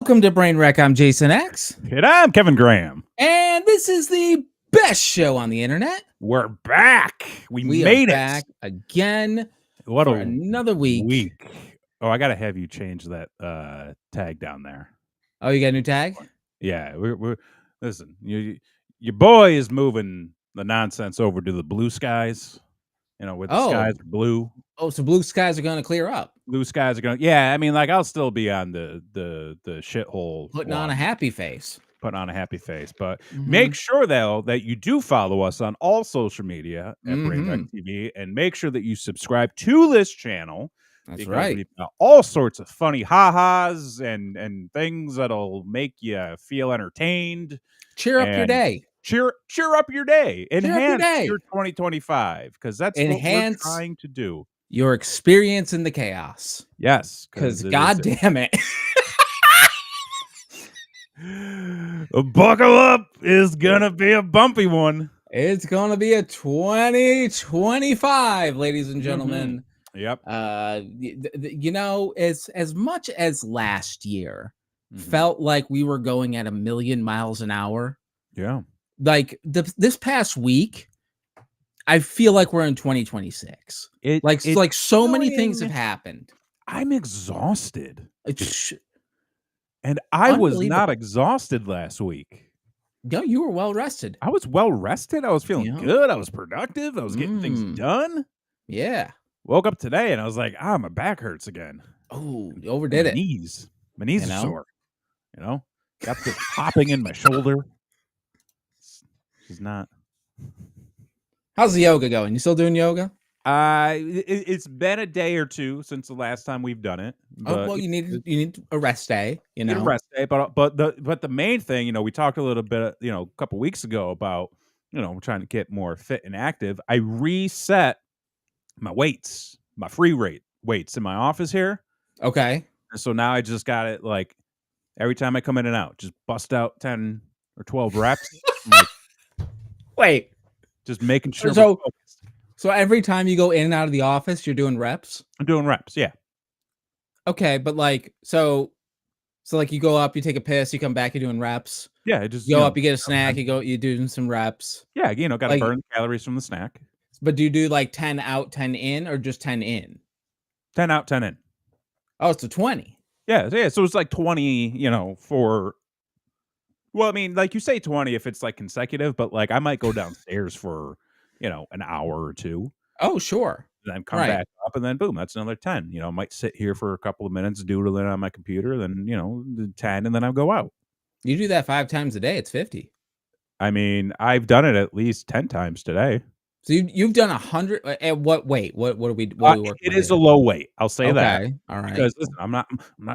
Welcome to Brain Wreck. I'm Jason X. And I'm Kevin Graham. And this is the best show on the internet. We're back. We are made back again. What for a another week. Oh, I gotta have you change that tag down there. Oh, you got a new tag? Yeah, we're listen. Your boy is moving the nonsense over to the blue skies. You know, where the skies are blue. Oh, so blue skies are going to clear up. Blue skies are going. Yeah, I mean, like I'll still be on the shithole. Putting on a happy face. But make sure though that you do follow us on all social media at Brainwreck TV, and make sure that you subscribe to this channel. That's right. We've got all sorts of funny ha-has and things that'll make you feel entertained. Cheer up your day. Cheer up your day. Enhance your 2025, because that's what we're trying to do. Your experience in the chaos. Yes. Because God damn it. Buckle up is gonna be a bumpy one. It's gonna be a 2025, ladies and gentlemen. Yep. You know, as much as last year felt like we were going at 1,000,000 miles an hour. Yeah. Like this past week, I feel like we're in 2026. Like so many things have happened. I'm exhausted. And I was not exhausted last week. No, you were well rested. I was well rested. I was feeling good. I was productive. I was getting things done. Yeah. Woke up today and I was like, my back hurts again. Oh, you overdid it. My knees are sore. You know, got this popping in my shoulder. She's not. How's the yoga going? You still doing yoga? It's been a day or two since the last time we've done it. Well, you need a rest day, you know. A rest day, but the main thing, you know, we talked a little bit, you know, a couple weeks ago about, you know, trying to get more fit and active. I reset my weights, my free weights in my office here. Okay. And so now I just got it, like every time I come in and out, just bust out 10 or 12 reps. Wait, just making sure. So every time you go in and out of the office, you're doing reps? I'm doing reps, yeah. Okay, but like, so like you go up, you take a piss, you come back, you're doing reps. Yeah, just go up, you get a snack, you're doing some reps. Yeah, you know, got to burn calories from the snack. But do you do like 10 out, 10 in, or just 10 in? 10 out, 10 in. Oh, it's a 20. Yeah. So it's like 20, you know, well, I mean, like you say 20 if it's like consecutive, but like I might go downstairs for, you know, an hour or two. Oh, sure. Then come back up, and then boom, that's another 10. You know, I might sit here for a couple of minutes, doodling on my computer, then, you know, 10, and then I'll go out. You do that 5 times a day, it's 50. I mean, I've done it at least 10 times today. So you've done 100 at what weight? What are we it is a low weight. I'll say that. All right. Because listen, I'm not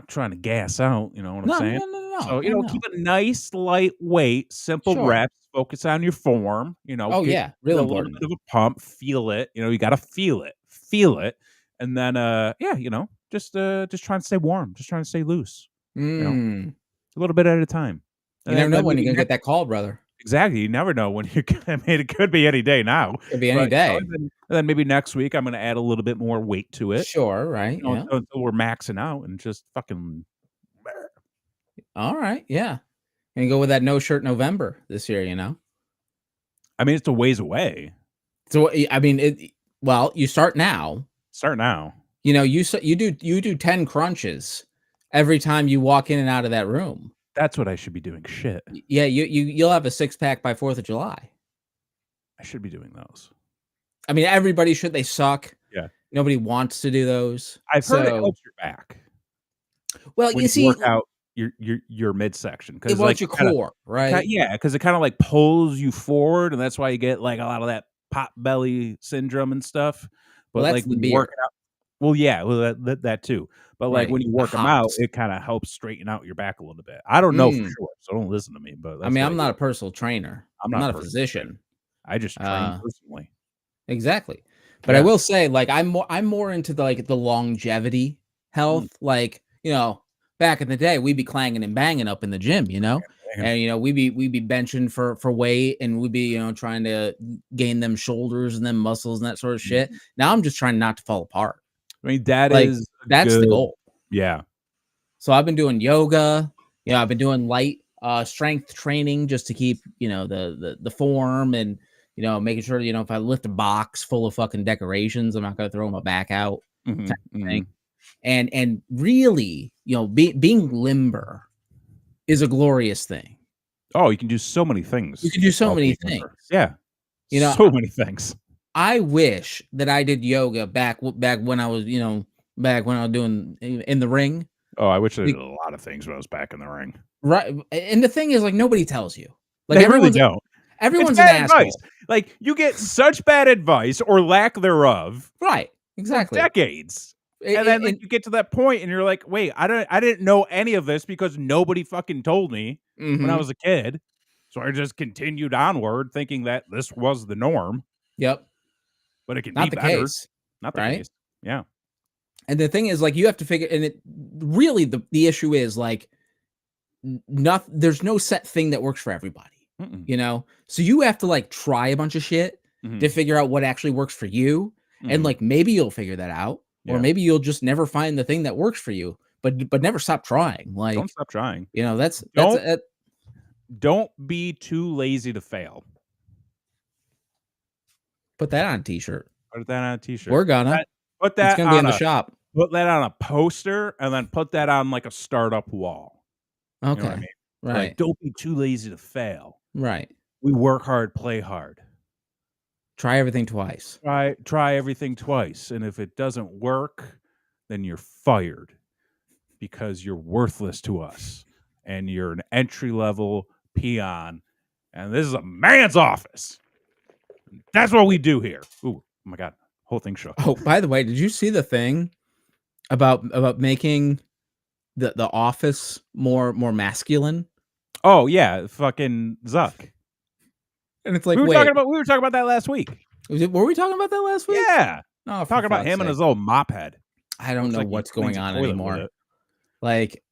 trying to gas out, you know what I'm saying? No. So, you know, keep a nice light weight, simple reps, focus on your form, you know. Oh yeah, real important. A little bit of a pump, feel it. You know, you got to feel it. And then you know, just trying to stay warm, just trying to stay loose. You know, a little bit at a time. You never know when you're going to get that call, brother. Exactly. You never know when you're going to. I mean, it could be any day now. Could be any day. And then maybe next week I'm going to add a little bit more weight to it. Sure, right. You know, until we're maxing out and just fucking. All right. Yeah. And go with that no shirt November this year, you know? I mean, it's a ways away. So, I mean, you start now. You know, you do 10 crunches every time you walk in and out of that room. That's what I should be doing. Shit. Yeah, you'll have a 6-pack by 4th of July. I should be doing those. I mean, everybody should. They suck. Yeah. Nobody wants to do those. I've heard it helps your back. Well, when you see, work out your midsection, because like your core, right? Yeah, because it kind of like pulls you forward, and that's why you get like a lot of that pot belly syndrome and stuff. But well, like when you work out, well, yeah, well that too. But like when you work them out, it kind of helps straighten out your back a little bit. I don't know for sure, so don't listen to me. But I mean, I'm not a personal trainer. I'm not a physician. I just train personally. Exactly. But I will say, like, I'm more into the longevity health. Like, you know, back in the day, we'd be clanging and banging up in the gym, you know, and you know, we'd be benching for weight, and we'd be, you know, trying to gain them shoulders and them muscles and that sort of shit. Now I'm just trying not to fall apart. I mean, that's the goal. Yeah. So I've been doing yoga. You know, I've been doing light strength training just to keep, you know, the form and, you know, making sure, you know, if I lift a box full of fucking decorations, I'm not going to throw my back out Mhm, type of thing. mhm. And really, you know, being limber is a glorious thing. Oh, you can do so many You things can do so while many being things. limber. Yeah. You know, So many things. I wish that I did yoga back when I was, you know, back when I was doing in the ring. Oh, I wish I did Be- a lot of things when I was back in the ring. Right. And the thing is, like, nobody tells you. Like They really don't. It's everyone's an bad advice. asshole. Like, you get such bad advice or lack thereof Right. for Exactly. decades. And then, like, you get to that point and you're like, "Wait, I didn't know any of this because nobody fucking told me when I Mhm. was a kid." So I just continued onward thinking that this was the norm, Yep. but it could be Not the better. case, Not the right? case. Yeah. And the thing is, like, you have to figure, and it really the issue is like, not there's no set thing that works for everybody, Mm-mm. you know. So you have to like try a bunch of shit to Mhm. figure out what actually works for you, and Mhm. like maybe you'll figure that out, or Yeah. maybe you'll just never find the thing that works for you. But never stop trying. Don't Like, stop trying. you know, that's Don't don't be too lazy to fail. put that on a t-shirt. Put that on a t-shirt. We're gonna. That put It's that gonna be in on the a shop. poster and then put that on, like, a startup wall. You know what I Okay. mean? Like, Right. "Don't be too lazy to fail. Right. We work hard, play hard. Try everything twice. Try everything twice, and if it doesn't work, then you're fired because you're worthless to us, and you're an entry-level peon, and this is a man's office. That's what we do here." Ooh, oh my god, whole thing shook. Oh, by the way, did you see the thing about making the office more masculine? Oh, yeah, fucking Zuck. And it's like, wait, We were talking about that last week. were we talking about that last week? Yeah. Oh, for Talking about fuck's him and sake. his old mop head. I don't Looks know like he what's cleans going a on toilet with anymore. it. Like,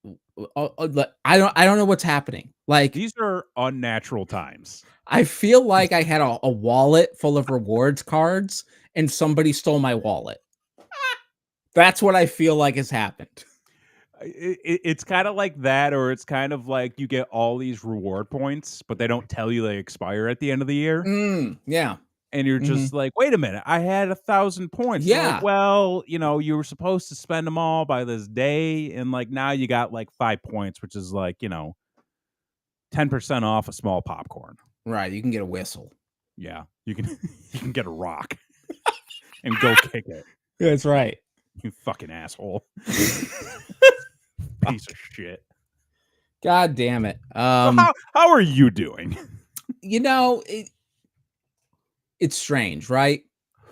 I don't know what's happening. Like, These are unnatural times. I feel like I had a wallet full of rewards cards and somebody stole my wallet. That's what I feel like has happened. It's kind of like that, or it's kind of like you get all these reward points, but they don't tell you they expire at the end of the year. Yeah. And you're Mhm. just like, wait a minute, I had 1,000 points. They're like, Yeah. well, you know, you were supposed to spend them all by this day. And like now you got like 5 points, which is like, you know, 10% off a small popcorn. Right. You can get a whistle. Yeah. You can you can get a rock and go kick it. That's right. You fucking asshole. Piece of shit. God damn it. So how are you doing? You know, it's strange, right?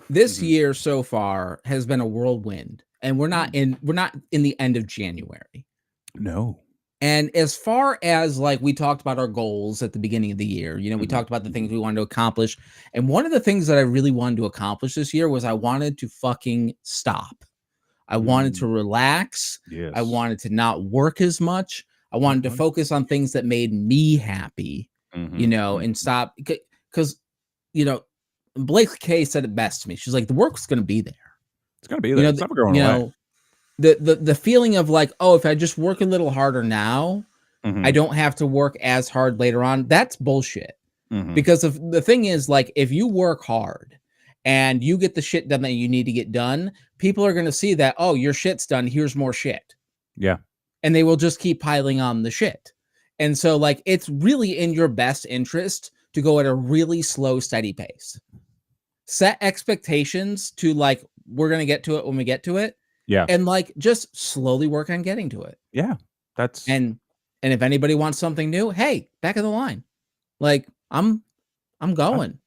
This Mhm. year so far has been a whirlwind, and we're not in the end of January. No. And as far as like we talked about our goals at the beginning of the year, you know, we Mhm. talked about the things we wanted to accomplish. And one of the things that I really wanted to accomplish this year was I wanted to fucking stop. I wanted to Mm. relax. I Yes. wanted to not work as much. I wanted to Mhm. focus on things that made me happy, you Mhm. know, and Mhm. stop because, you know, Blake Kay said it best to me. She's like, the work's going to be there. It's gonna be You there. know, It's never going you away. know, the feeling of like, oh, if I just work a little harder now, I Mhm. don't have to work as hard later on. That's bullshit. Mhm. Because of the thing is, like, if you work hard and you get the shit done that you need to get done, people are going to see that, oh, your shit's done. Here's more shit. Yeah. And they will just keep piling on the shit. And so, like, it's really in your best interest to go at a really slow, steady pace. Set expectations to, like, we're going to get to it when we get to it. Yeah. And, like, just slowly work on getting to it. Yeah. That's And if anybody wants something new, hey, back of the line. Like, I'm I going,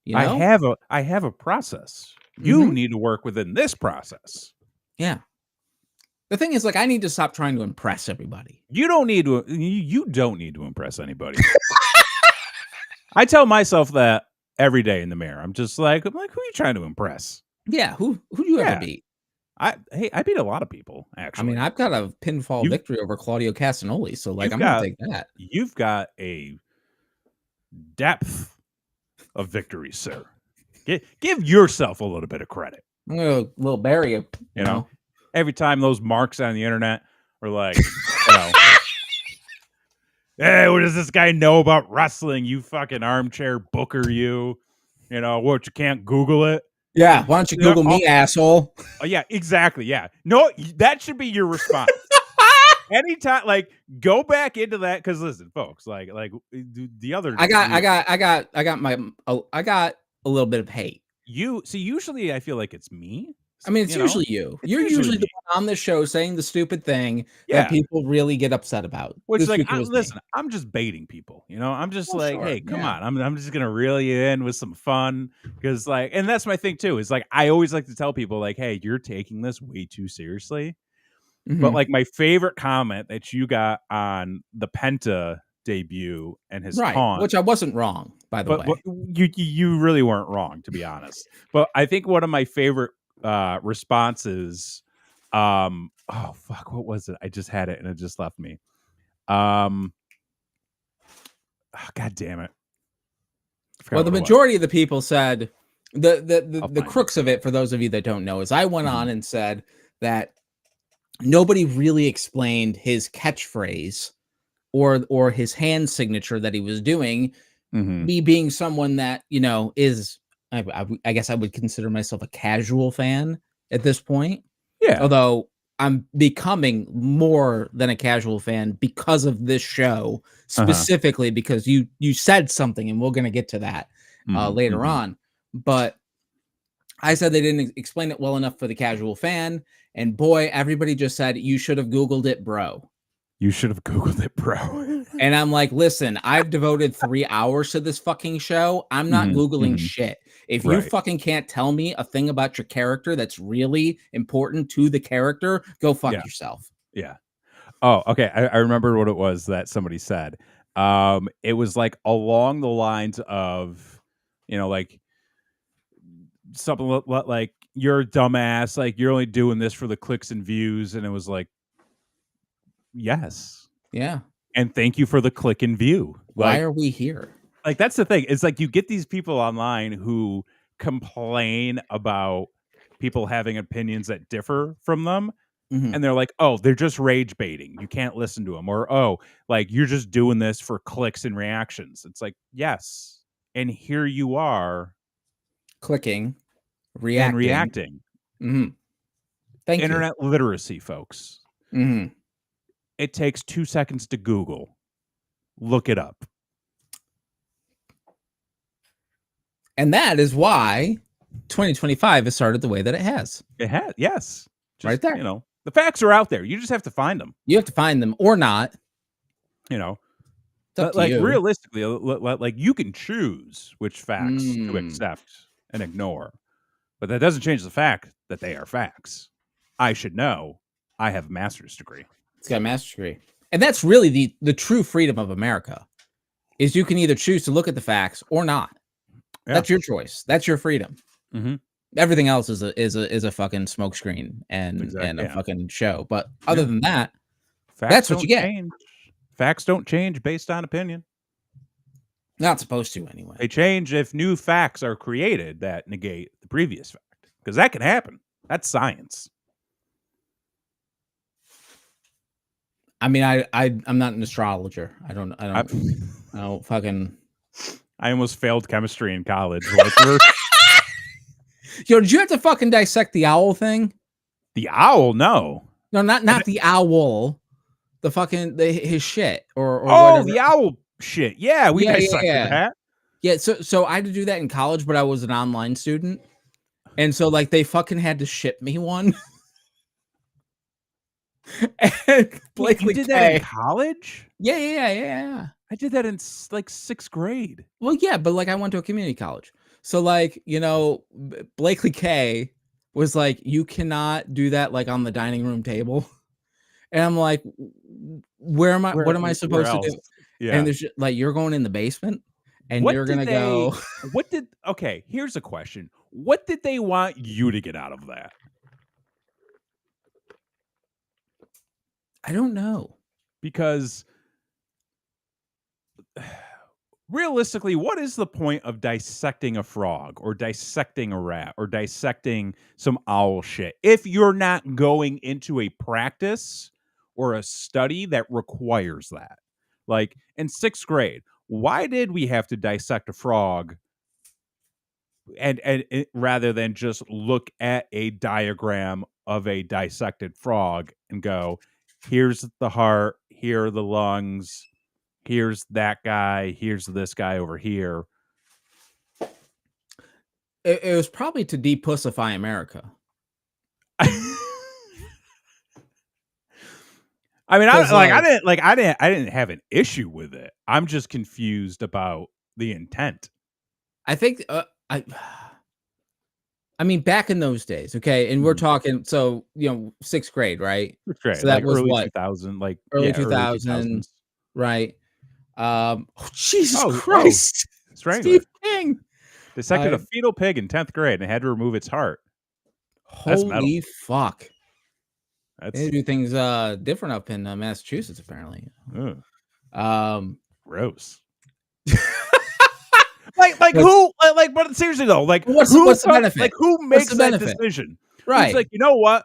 you know? I have a process. You Mhm. need to work within this process. Yeah. The thing is, like, I need to stop trying to impress everybody. You don't need to you don't need to impress anybody. I tell myself that every day in the mirror. I'm like, who are you trying to impress? Yeah, who do you ever Yeah. beat? I beat a lot of people, I mean, actually. I've got a pinfall You've victory over Claudio Castagnoli, so, like, you've I'm gonna got take that. you've got a depth of victory, sir. Give yourself a little bit of credit. I'm gonna little bury you, You know, every time those marks on the internet are like, you know, Hey, what does this guy know about wrestling? You fucking armchair booker, you. You know what? You can't Google it. Yeah, why don't you Google me, asshole? Oh, yeah, exactly. Yeah, no, that should be your response. Anytime, like, go back into that because listen, folks, like the other I got week, a little bit of hate. you see. Usually, I feel like it's me. I mean, it's You know, usually you. it's You're usually usually the me. one on the show saying the stupid thing that Yeah. people really get upset about. Which, This like, week it was me. listen, I'm just baiting people, you know? I'm just Well, like, sure, "Hey, come yeah. on. I'm just gonna reel you in with some fun because, like," and that's my thing too, is, like, I always like to tell people, like, "Hey, you're taking this way too seriously." But, Mhm. like, my favorite comment that you got on the Penta debut and his Right, taunt, which I wasn't wrong, by the but way. you really weren't wrong, to be honest. But I think one of my favorite, responses, oh, fuck, what was it? I just had it and it just left me. Um Oh, God damn it. I Well, forgot the what it was. majority of the people said I'll the find it. crux of it, for those of you that don't know, is I went Mhm. on and said that nobody really explained his catchphrase or his hand signature that he was doing. Mhm. Me being someone that, is I guess I would consider myself a casual fan at this point, Yeah. although I'm becoming more than a casual fan because of this show, Uh-huh. specifically because you said something, and we're gonna get to that Mhm. later Mhm. on. But I said they didn't explain it well enough for the casual fan, and boy, everybody just said you should have Googled it, bro. You should have Googled it, bro. And I'm like, listen, I've devoted 3 hours to this fucking show. I'm not Mhm. Googling Mhm. shit. If you Right. fucking can't tell me a thing about your character that's really important to the character, go Yeah. fuck yourself. Yeah. Oh, okay. I remember what it was that somebody said. It was, like, along the lines of, like, something like, "You're a dumbass, like, you're only doing this for the clicks and views," and it was like, "Yes, Yeah. and thank you for the click and view." Why are we here? Like, that's the thing. It's like you get these people online who complain about people having opinions that differ from them, Mhm. and they're like, "Oh, they're just rage baiting. You can't listen to them." Or, "Oh, like, you're just doing this for clicks and reactions." It's like, "Yes, and here you are Clicking, and reacting. reacting." Mhm. Thank you. Internet literacy, folks. Mhm. It takes 2 seconds to Google. Look it up. And that is why 2025 has started the way that it has. It has, yes. Right Just, there. the facts are out there. You just have to find them, You have to find them or not. you know? It's up to Like, you. realistically, like, you can choose which facts to Mm. accept and ignore, but that doesn't change the fact that they are facts. I should know. I have a master's degree. It's got a master's degree. And that's really the true freedom of America, is you can either choose to look at the facts or not. Yeah. That's your choice. That's your freedom. Mhm. Everything else is a fucking smokescreen and Exactly, a yeah. fucking show. But other Yeah. than that, Facts that's what you don't get. change. Facts don't change based on opinion. Not supposed to anyway. They change if new facts are created that negate the previous fact, because that can happen. That's science. I mean, I'm not an astrologer. I I don't fucking. I almost failed chemistry in college. Like, Yo, did you have to fucking dissect the owl thing? the owl, no. No, And not the owl. The fucking his shit or oh, whatever. the owl shit. Yeah, we Yeah, dissected that. yeah. So I had to do that in college, but I was an online student, and so like they fucking had to ship me one. And Wait, you Blakely did that in K. college? Yeah. I did that in like 6th grade. Well, yeah, but like I went to a community college, so like Blakely K was like, you cannot do that like on the dining room table, and I'm like, where am I? What am I Where supposed to else? do? And Yeah. there's like, you're going in the basement, and What you're did gonna they go. what did okay, here's a question. What did they want you to get out of that? I don't know. Because realistically, what is the point of dissecting a frog or dissecting a rat or dissecting some owl shit if you're not going into a practice or a study that requires that? Like in 6th grade, why did we have to dissect a frog and rather than just look at a diagram of a dissected frog and go, here's the heart, here are the lungs, here's that guy, here's this guy over here. It was probably to depussify America. I mean, 'Cause, I didn't have an issue with it. I'm just confused about the intent. I think, I mean, back in those days, okay, and we're talking, so, 6th grade, right? 6th grade, So that like was early what? 2000, like Early yeah, early 2000, 2000s. right? Oh, Jesus Oh, Christ. Steve strangler. King. Dissected a I fetal pig in 10th grade and had to remove its heart. That's metal. Holy fuck. They That's do things, different up in, Massachusetts, apparently. ugh, Um, gross. Like but who? But seriously though, like what's the benefit? who What's makes the that benefit? decision? Who's Right. like, you know what?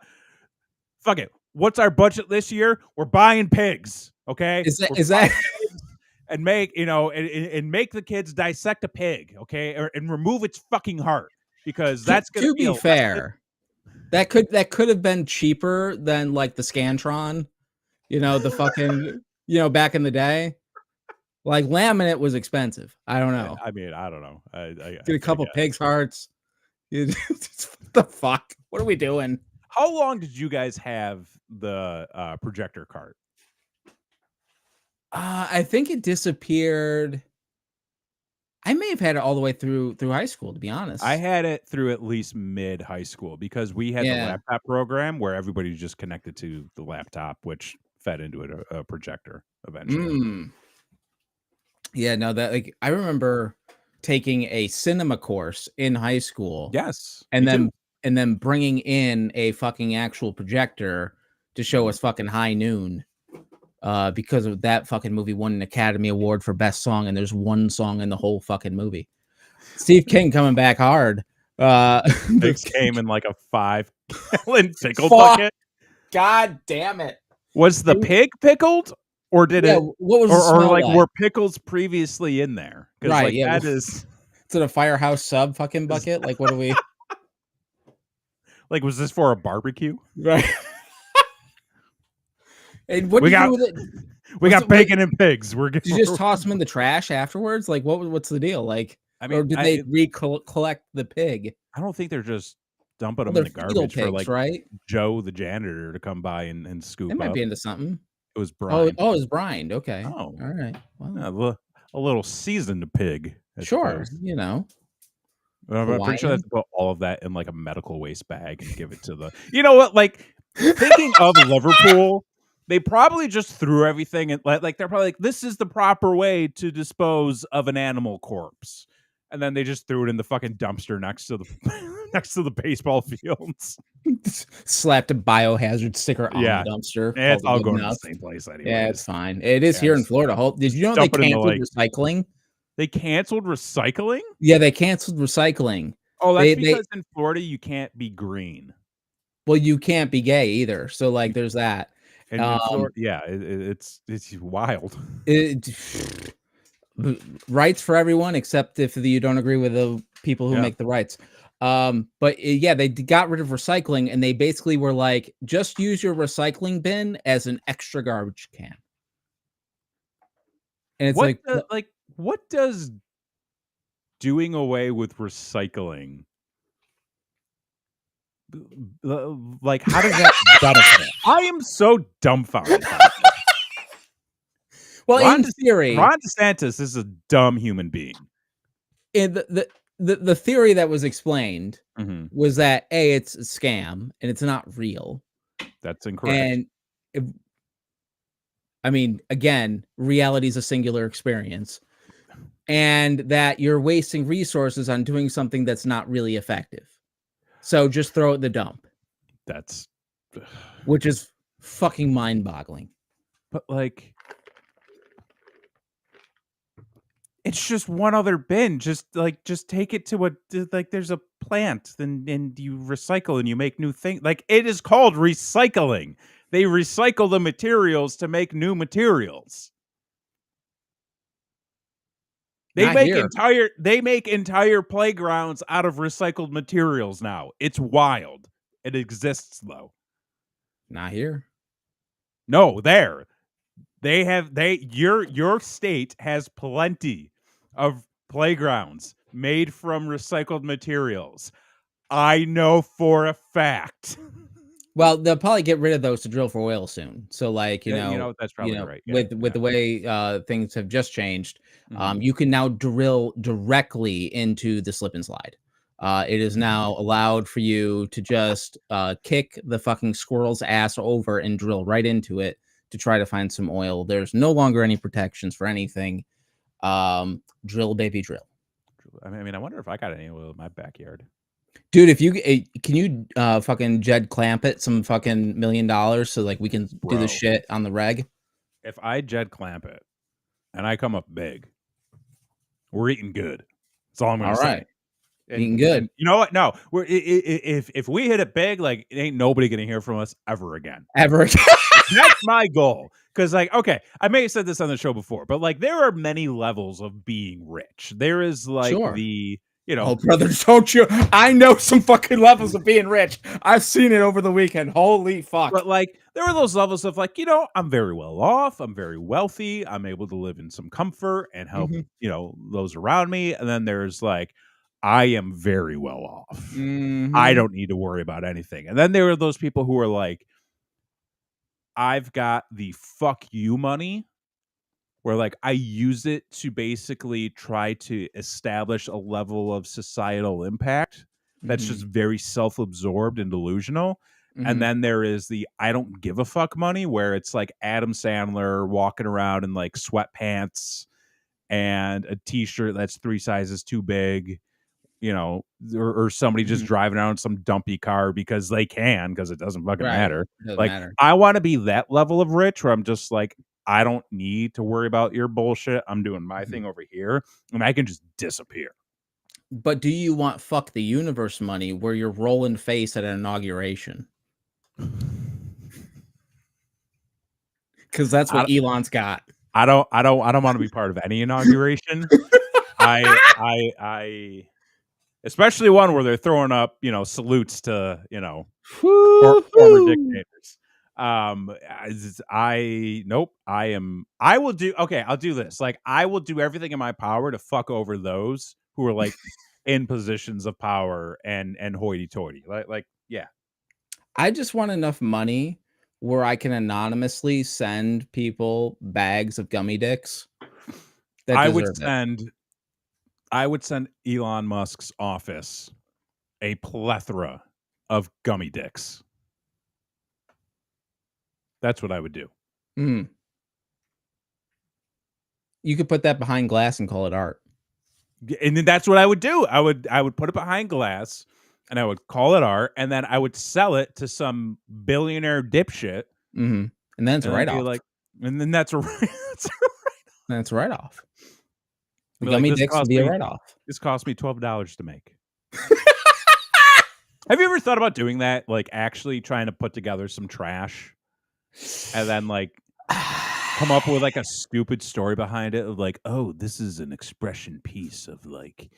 Fuck it. What's our budget this year? We're buying pigs. Okay, we're Is buying that pigs and make and make the kids dissect a pig. Okay, and remove its fucking heart because that's gonna to be a be lesson. fair, that could have been cheaper than, like, the Scantron, the fucking, back in the day. Like, laminate was expensive. I don't know. I mean, I don't know. Get a I couple guess. pigs' hearts. What the fuck? What are we doing? How long did you guys have the projector cart? I think it disappeared. I may have had it all the way through high school, to be I honest. had it through at least mid high school because we had the Yeah. laptop program where everybody just connected to the laptop, which fed into a projector eventually. Mm. Yeah, no, that, like, I remember taking a cinema course in high school Yes, me and too. then bringing in a fucking actual projector to show Mhm. us fucking High Noon, because of that fucking movie won an Academy Award for Best Song, and there's one song in the whole fucking movie. Steve King coming back hard. The Pigs came in like a 5-gallon pickle fuck, bucket. god damn it. Was the It pig pickled, or did Yeah, it, what was the or smell like like? were pickles previously in there? Because Right, like yeah, that is, is it a Firehouse Sub fucking is bucket? Like, what are we like was this for a barbecue? right. And what We did you got do with it? we Was got it what bacon and pigs. We're Did you just toss them in the trash afterwards? Like, what's the deal? Like, I or mean, did they collect the pig? I don't think they're just dumping Well, them in they're the fetal garbage for pigs, like right? Joe the janitor to come by and They scoop might up. be into something. It was Oh, brine. it's brined, okay. Oh, Alright, well, a little seasoned pig, I sure, suppose. I'm pretty sure they have Hawaiian. to put all of that in like a medical waste bag and give it to the. You know what? Like thinking of Liverpool, they probably just threw everything in. Like they're probably like, this is the proper way to dispose of an animal corpse, and then they just threw it in the fucking dumpster next to the next to the baseball fields. Slapped a biohazard sticker on the Yeah, dumpster, it's called it all good going to the enough. same place Yeah, it's anyways. fine. It is Yeah, here in Florida. Did just you know they dump it in the canceled lake. recycling? They canceled recycling? Yeah, they canceled recycling. Oh, that's They because in Florida you can't be green. Well, you can't be gay either, so, like, You there's that. and in Um, Florida, yeah, it's wild. it rights for everyone except if you don't agree with the people who Yeah. make the rights. But yeah, they got rid of recycling and they basically were like, just use your recycling bin as an extra garbage can. And it's like, What does doing away with recycling like, how does that benefit? I am so dumbfounded by this. well, Ron in De theory, Ron DeSantis is a dumb human being. in the theory that was explained Mhm. was that A, it's a scam and it's not real. That's incorrect. And if, I mean, again, reality is a singular experience, and that you're wasting resources on doing something that's not really effective. So just throw it in the dump, That's which is fucking mind-boggling. but, like, it's just one other bin. Just take it to like, there's a plant, and you recycle and you make new things. Like, it is called recycling. They recycle the materials to make new materials. Not here. They make entire playgrounds out of recycled materials now. It's wild. It exists though. Not here. No, there. Your state has plenty of playgrounds made from recycled materials. I know for a fact. Well, they'll probably get rid of those to drill for oil soon. So, like, That's probably right. Yeah, with the way things have just changed, Mhm. you can now drill directly into the slip and slide. It is now allowed for you to just kick the fucking squirrel's ass over and drill right into it to try to find some oil. There's no longer any protections for anything. Drill, baby, drill. I mean, I wonder if I got any oil in my backyard. Dude, if you can you fucking Jed Clampett some fucking $1,000,000 so like we can do the Bro, shit on the reg? if I Jed clamp it and I come up big, we're eating good. That's all I'm gonna All say. right. Eating good. And you know what? No, if we hit it big, like it ain't nobody gonna hear from us ever again. Ever again. That's my goal. Because, like, okay, I may have said this on the show before, but like, there are many levels of being rich. There is like Sure. the, Oh, brothers, don't you? I know some fucking levels of being rich. I've seen it over the weekend. Holy fuck. but like, there are those levels of like, I'm very well off. I'm very wealthy. I'm able to live in some comfort and help, Mhm. those around me. And then there's like, I am very well off. I Mhm. don't need to worry about anything. And then there are those people who are like, I've got the fuck you money where like I use it to basically try to establish a level of societal impact that's just Mhm. very self-absorbed and delusional. And Mhm. then there is the I don't give a fuck money where it's like Adam Sandler walking around in like sweatpants and a t-shirt that's 3 sizes too big, or somebody just Mhm. driving around some dumpy car because they can, because it doesn't fucking Right. matter. Doesn't Like, matter. I want to be that level of rich where I'm just like, I don't need to worry about your bullshit. I'm doing my Mhm. thing over here and I can just disappear. But do you want fuck the universe money where you're rolling face at an inauguration? Because that's I, what Elon's got. I don't want to be part of any inauguration. I especially one where they're throwing up, salutes to, former Woo-hoo. dictators. Nope. I will do, okay, I'll do this. Like, I will do everything in my power to fuck over those who are like in positions of power and hoity toity. Yeah. I just want enough money where I can anonymously send people bags of gummy dicks that I would deserve it. send, I would send Elon Musk's office a plethora of gummy dicks. That's what I would do. Mm. You could put that behind glass and call it art. And then that's what I would do. I would put it behind glass and I would call it art and then I would sell it to some billionaire dipshit Mhm. And then it's a and then be write-off. like, and then that's a Then it's a write-off. The be like, gummy dicks would be a write-off. this cost me $12 to make. Have you ever thought about doing that? Like actually trying to put together some trash and then like come up with like a stupid story behind it of like, oh, this is an expression piece of like,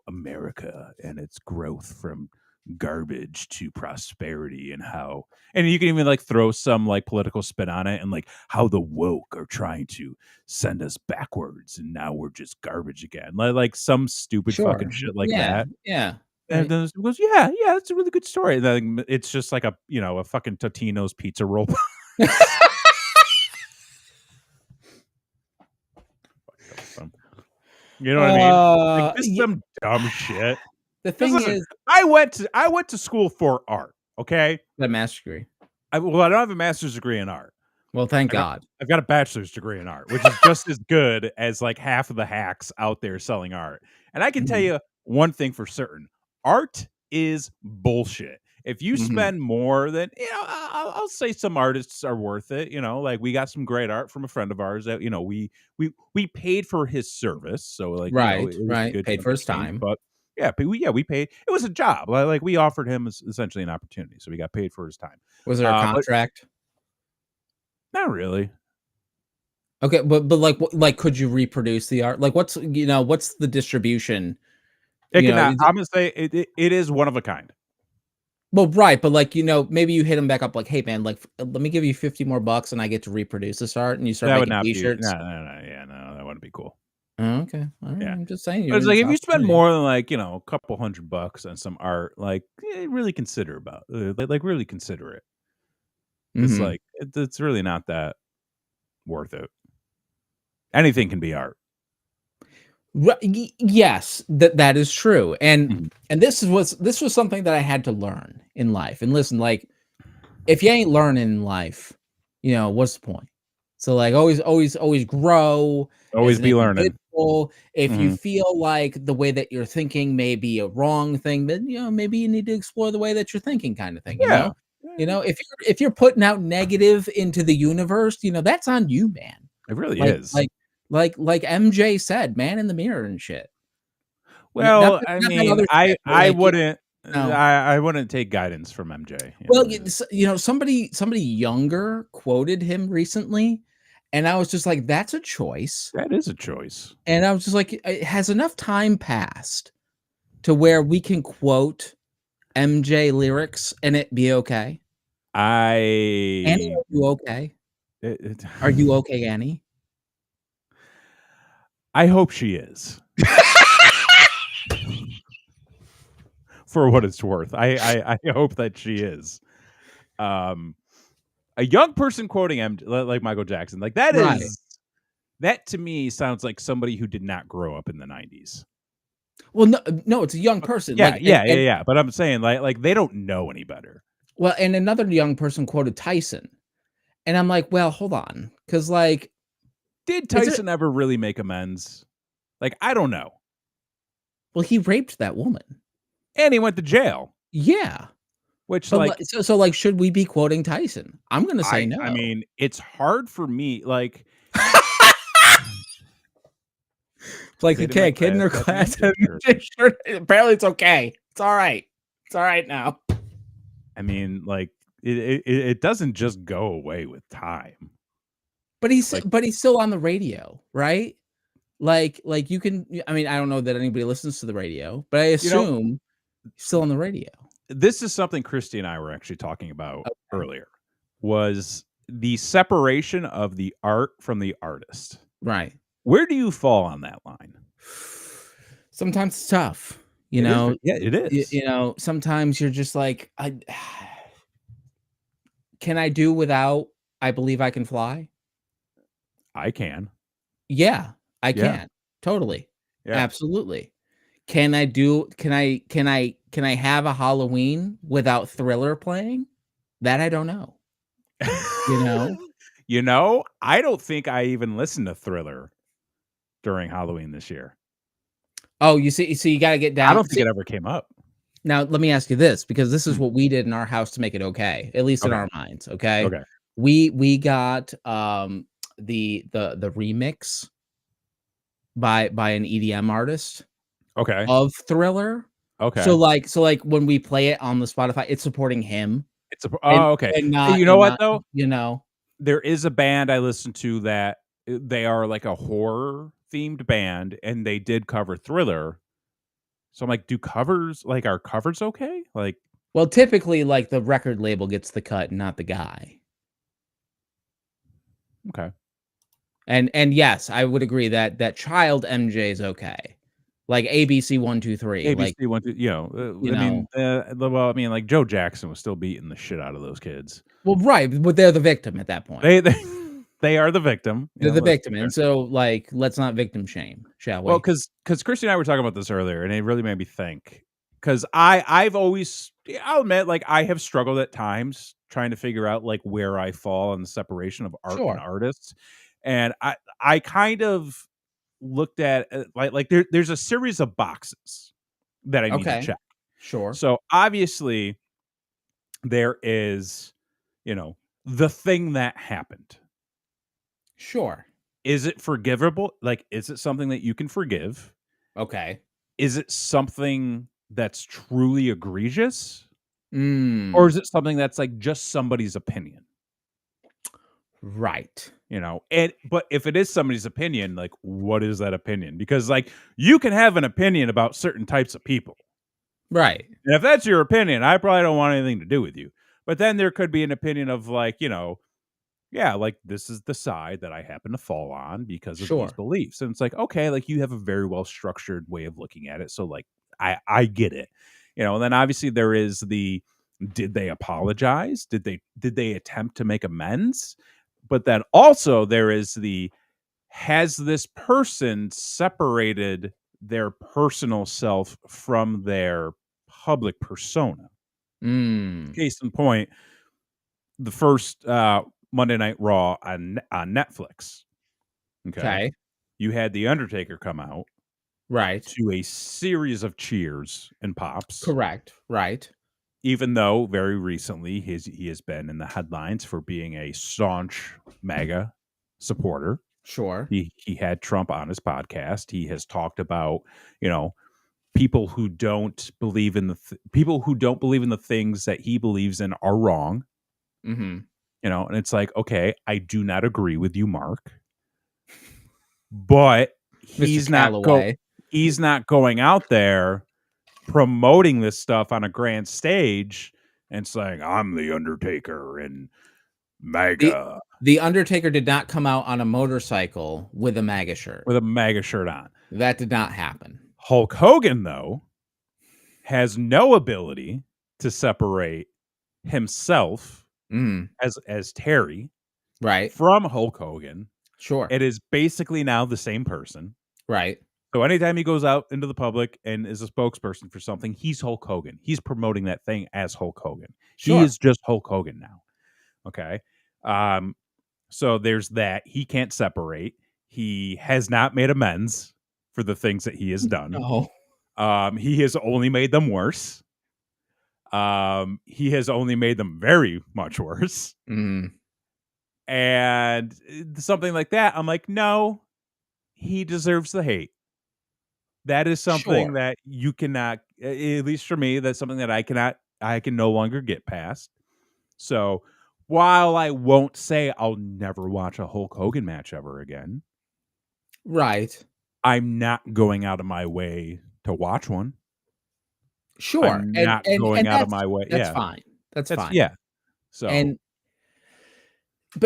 America and its growth from garbage to prosperity and you can even like throw some like political spin on it and like how the woke are trying to send us backwards and now we're just garbage again. Like some stupid fucking Sure. shit like Yeah, that. yeah, And right. then it goes, yeah, that's a really good story. And then it's just like a fucking Totino's pizza roll. You know what I mean? Like, just Ye some dumb shit. the Because thing listen, is I went to school for art, okay? the master's degree. I don't have a master's degree in art. Well, thank I got God. I've got a bachelor's degree in art, which is just as good as, like, half of the hacks out there selling art. And I can tell Mhm, you one thing for certain, art is bullshit. If you mhm. spend more than I'll say some artists are worth it, like, we got some great art from a friend of ours that, we paid for his service, so, like, Right, it was a right. good Paid chunk for of his change, time. but we paid. It was a job, like, we offered him essentially an opportunity, so we got paid for his time. Was there a But contract? not really. Okay, but like, could you reproduce the art? Like, what's the distribution? It You know, cannot. is it, I'm gonna say it is one of a kind. well, right, but like, maybe you hit him back up like, "Hey, man, like, let me give you 50 more bucks and I get to reproduce this art," and you start That would making not be T-shirts. yeah, no, that wouldn't be cool. Oh, okay, all right. Yeah. I'm just saying But you're it's in like this if you spend opportunity. more than like, a couple $100 on some art, like really consider about like really consider it. Because Mhm. like it's really not that worth it. Anything can be art. Yes, that is true, Mhm. and this was something that I had to learn in life. And listen, like, if you ain't learning in life, what's the point? So, like, always grow as Always an be learning. individual. If you Mhm. feel like the way that you're thinking may be a wrong thing, then maybe you need to explore the way that you're thinking, kind of thing. Yeah. Eh, If you're putting out negative into the universe, that's on you, man. it really Like is. like like MJ said, "Man in the mirror" and shit. Not Well, that I not that mean, other shit, but I like, wouldn't know I wouldn't take guidance from MJ. well, somebody younger quoted him recently, and I was just like, "That's a choice." That is a choice. And I was just like, Has enough time passed to where we can quote MJ lyrics and it be okay?" Annie, I are you okay? it Are you okay, Annie? I hope she is, for what it's worth. I hope that she is. Um, a young person quoting MJ, like Michael Jackson, like Right. that to me sounds like somebody who did not grow up in the 90s. Well, no, it's a young person, Yeah, like, and yeah, but I'm saying, like, they don't know any better. well, and another young person quoted Tyson, and I'm like, "Well, hold on, because like, Did is it?" Tyson ever really make amends? Like, I don't know. Well, he raped that woman. And he went to jail, Yeah. which, But, like, like, like, should we be quoting Tyson? I'm gonna say I no. mean, it's hard for me, like, Like, kid in my okay, a kid in class her had an class MJ had shirt. a shirt. Apparently, it's okay. It's alright. It's alright now. I mean, like, it doesn't just go away with time. Like, But he's still on the radio, right? Like, you can I mean, I don't know that anybody listens to the radio, but I you know, assume he's still on the radio. this is something Christy and I were actually talking about Okay. earlier, was the separation of the art from the artist. Right. Where do you fall on that line? Sometimes it's tough, It is yeah, it is. sometimes you're just like, can I do without "I Believe I Can Fly"? I can. Yeah, I Yeah, can. Totally. yeah. Absolutely. Can I have a Halloween without Thriller playing? That I don't know, you know? I don't think I even listened to Thriller during Halloween this year. Oh, you see, so you gotta get I down don't think it ever came up. now let me ask you this, because this is Mm, what we did in our house to make it okay, at least in okay, our minds, okay? okay, We got, the remix by an EDM artist okay, of Thriller. okay. So, like, when we play it on the Spotify, it's supporting him It's a and oh, okay. and You not know and what, not though? you know? There is a band I listen to that, they are like a horror themed band, and they did cover Thriller. So I'm like, do covers like, are covers okay? Like, Well, typically, like, the record label gets the cut, not the guy. okay. And yes, I would agree that child MJ is okay. Like ABC 1, 2, 3, like, ABC went to you I know mean, well, I mean, like, Joe Jackson was still beating the shit out of those kids. well, right, but they're the victim at that point. They they are the victim, They're the let's be victim, and fair. so, like, let's not victim shame, shall Well, we? because Christy and I were talking about this earlier, and it really made me think. Because I've always yeah, I'll admit, like, I have struggled at times trying to figure out, like, where I fall in the separation of art and Sure. artists, and I kind of looked at, like, there's a series of boxes that I need to Okay. check. Sure. So, obviously, there is, you know, the thing that happened. Sure. Is it forgivable? Like, is it something that you can forgive? Okay. Is it something that's truly egregious? Or Mm. is it something that's, like, just somebody's opinion? Right. But if it is somebody's opinion, like, what is that opinion? Because, like, you can have an opinion about certain types of people. Right. And if that's your opinion, I probably don't want anything to do with you. But then there could be an opinion of, like, yeah, like, this is the side that I happen to fall on because of these Sure. beliefs. And it's like, okay, like, you have a very well structured way of looking at it. So, like, I get it. And then obviously there is the, did they apologize? Did they attempt to make amends? But then also there is the, has this person separated their personal self from their public persona? Mm. Case in point, the first Monday Night Raw on Netflix. Okay, Okay. you had the Undertaker come out Right. to a series of cheers and pops, Correct. Right. even though very recently he has been in the headlines for being a staunch MAGA supporter. Sure. He had Trump on his podcast. He has talked about, you know, people who don't believe in people who don't believe in the things that he believes in are wrong. Mhm. And it's like, okay, I do not agree with you, Mark, but Mr. he's not Calloway. he's not going out there promoting this stuff on a grand stage and saying, I'm the Undertaker and The MAGA The Undertaker did not come out on a motorcycle with a MAGA shirt. with a MAGA shirt on. That did not happen. Hulk Hogan, though, has no ability to separate himself Mm. as Terry Right. from Hulk Hogan. Sure. It is basically now the same person. Right. So anytime he goes out into the public and is a spokesperson for something, he's Hulk Hogan. He's promoting that thing as Hulk Hogan. He Sure. is just Hulk Hogan now. Okay. So there's that. He can't separate. He has not made amends for the things that he has done. No. He has only made them worse. He has only made them very much worse. Mm. And something like that, I'm like, no, he deserves the hate. That is something Sure. that you cannot, at least for me, that's something that I can no longer get past. So while I won't say I'll never watch a Hulk Hogan match ever again, Right. I'm not going out of my way to watch one. Sure. I'm And not and going and out of my way. that's Yeah. fine. That's That's, fine. yeah. So, And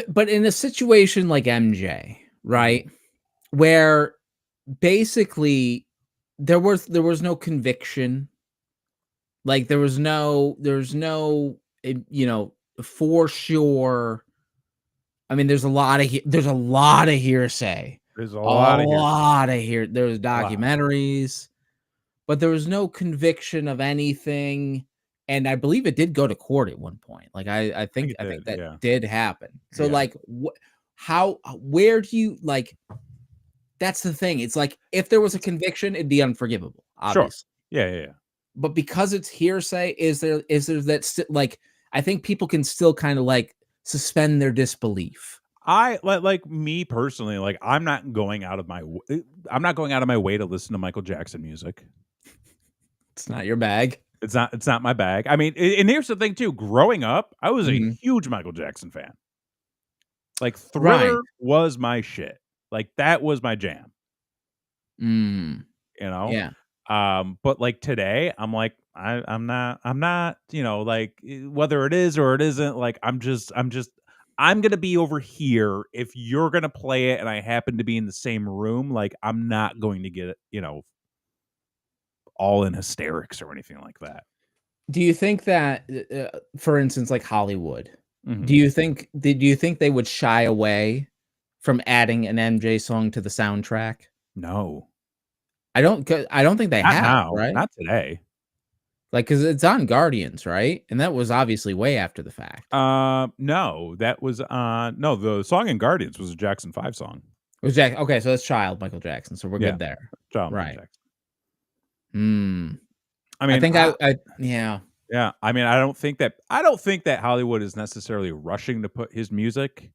but in a situation like MJ, right? Where basically there was no conviction. Like there's no for sure. I mean, there's a lot of hearsay. there's a A lot of here. lot of here. There's A lot. documentaries, but there was no conviction of anything. And I believe it did go to court at one point. Like I think think it I think did. that Yeah. did happen. So Yeah. like where do you like that's the thing. It's like if there was a conviction, it'd be unforgivable, Sure. obviously. Yeah. Yeah. Yeah. But because it's hearsay, is there that like I think people can still kind of like suspend their disbelief. I like me personally, like I'm not going out of my I'm not going out of my way to listen to Michael Jackson music. It's not your bag. It's not my bag. I mean, and here's the thing too. Growing up, I was a Mhm. huge Michael Jackson fan. Like Right. Thriller was my shit. Like that was my jam, Mm. you know? Yeah. But like today, I'm like, I'm not, like whether it is or it isn't, like I'm gonna be over here if you're gonna play it and I happen to be in the same room, like I'm not going to get, all in hysterics or anything like that. Do you think that, for instance, like Hollywood, Mhm. do you think they would shy away from adding an MJ song to the soundtrack? No. I don't think they Not have, now, right? not today. Like, cause it's on Guardians, right? And that was obviously way after the fact. No, that was no, the song in Guardians was a Jackson 5 song. It was Jack Okay, so it's Child Michael Jackson, so we're Yeah, good there. John Michael Right. Jackson. Hmm. I I mean, think I yeah. yeah, I mean, I don't think that Hollywood is necessarily rushing to put his music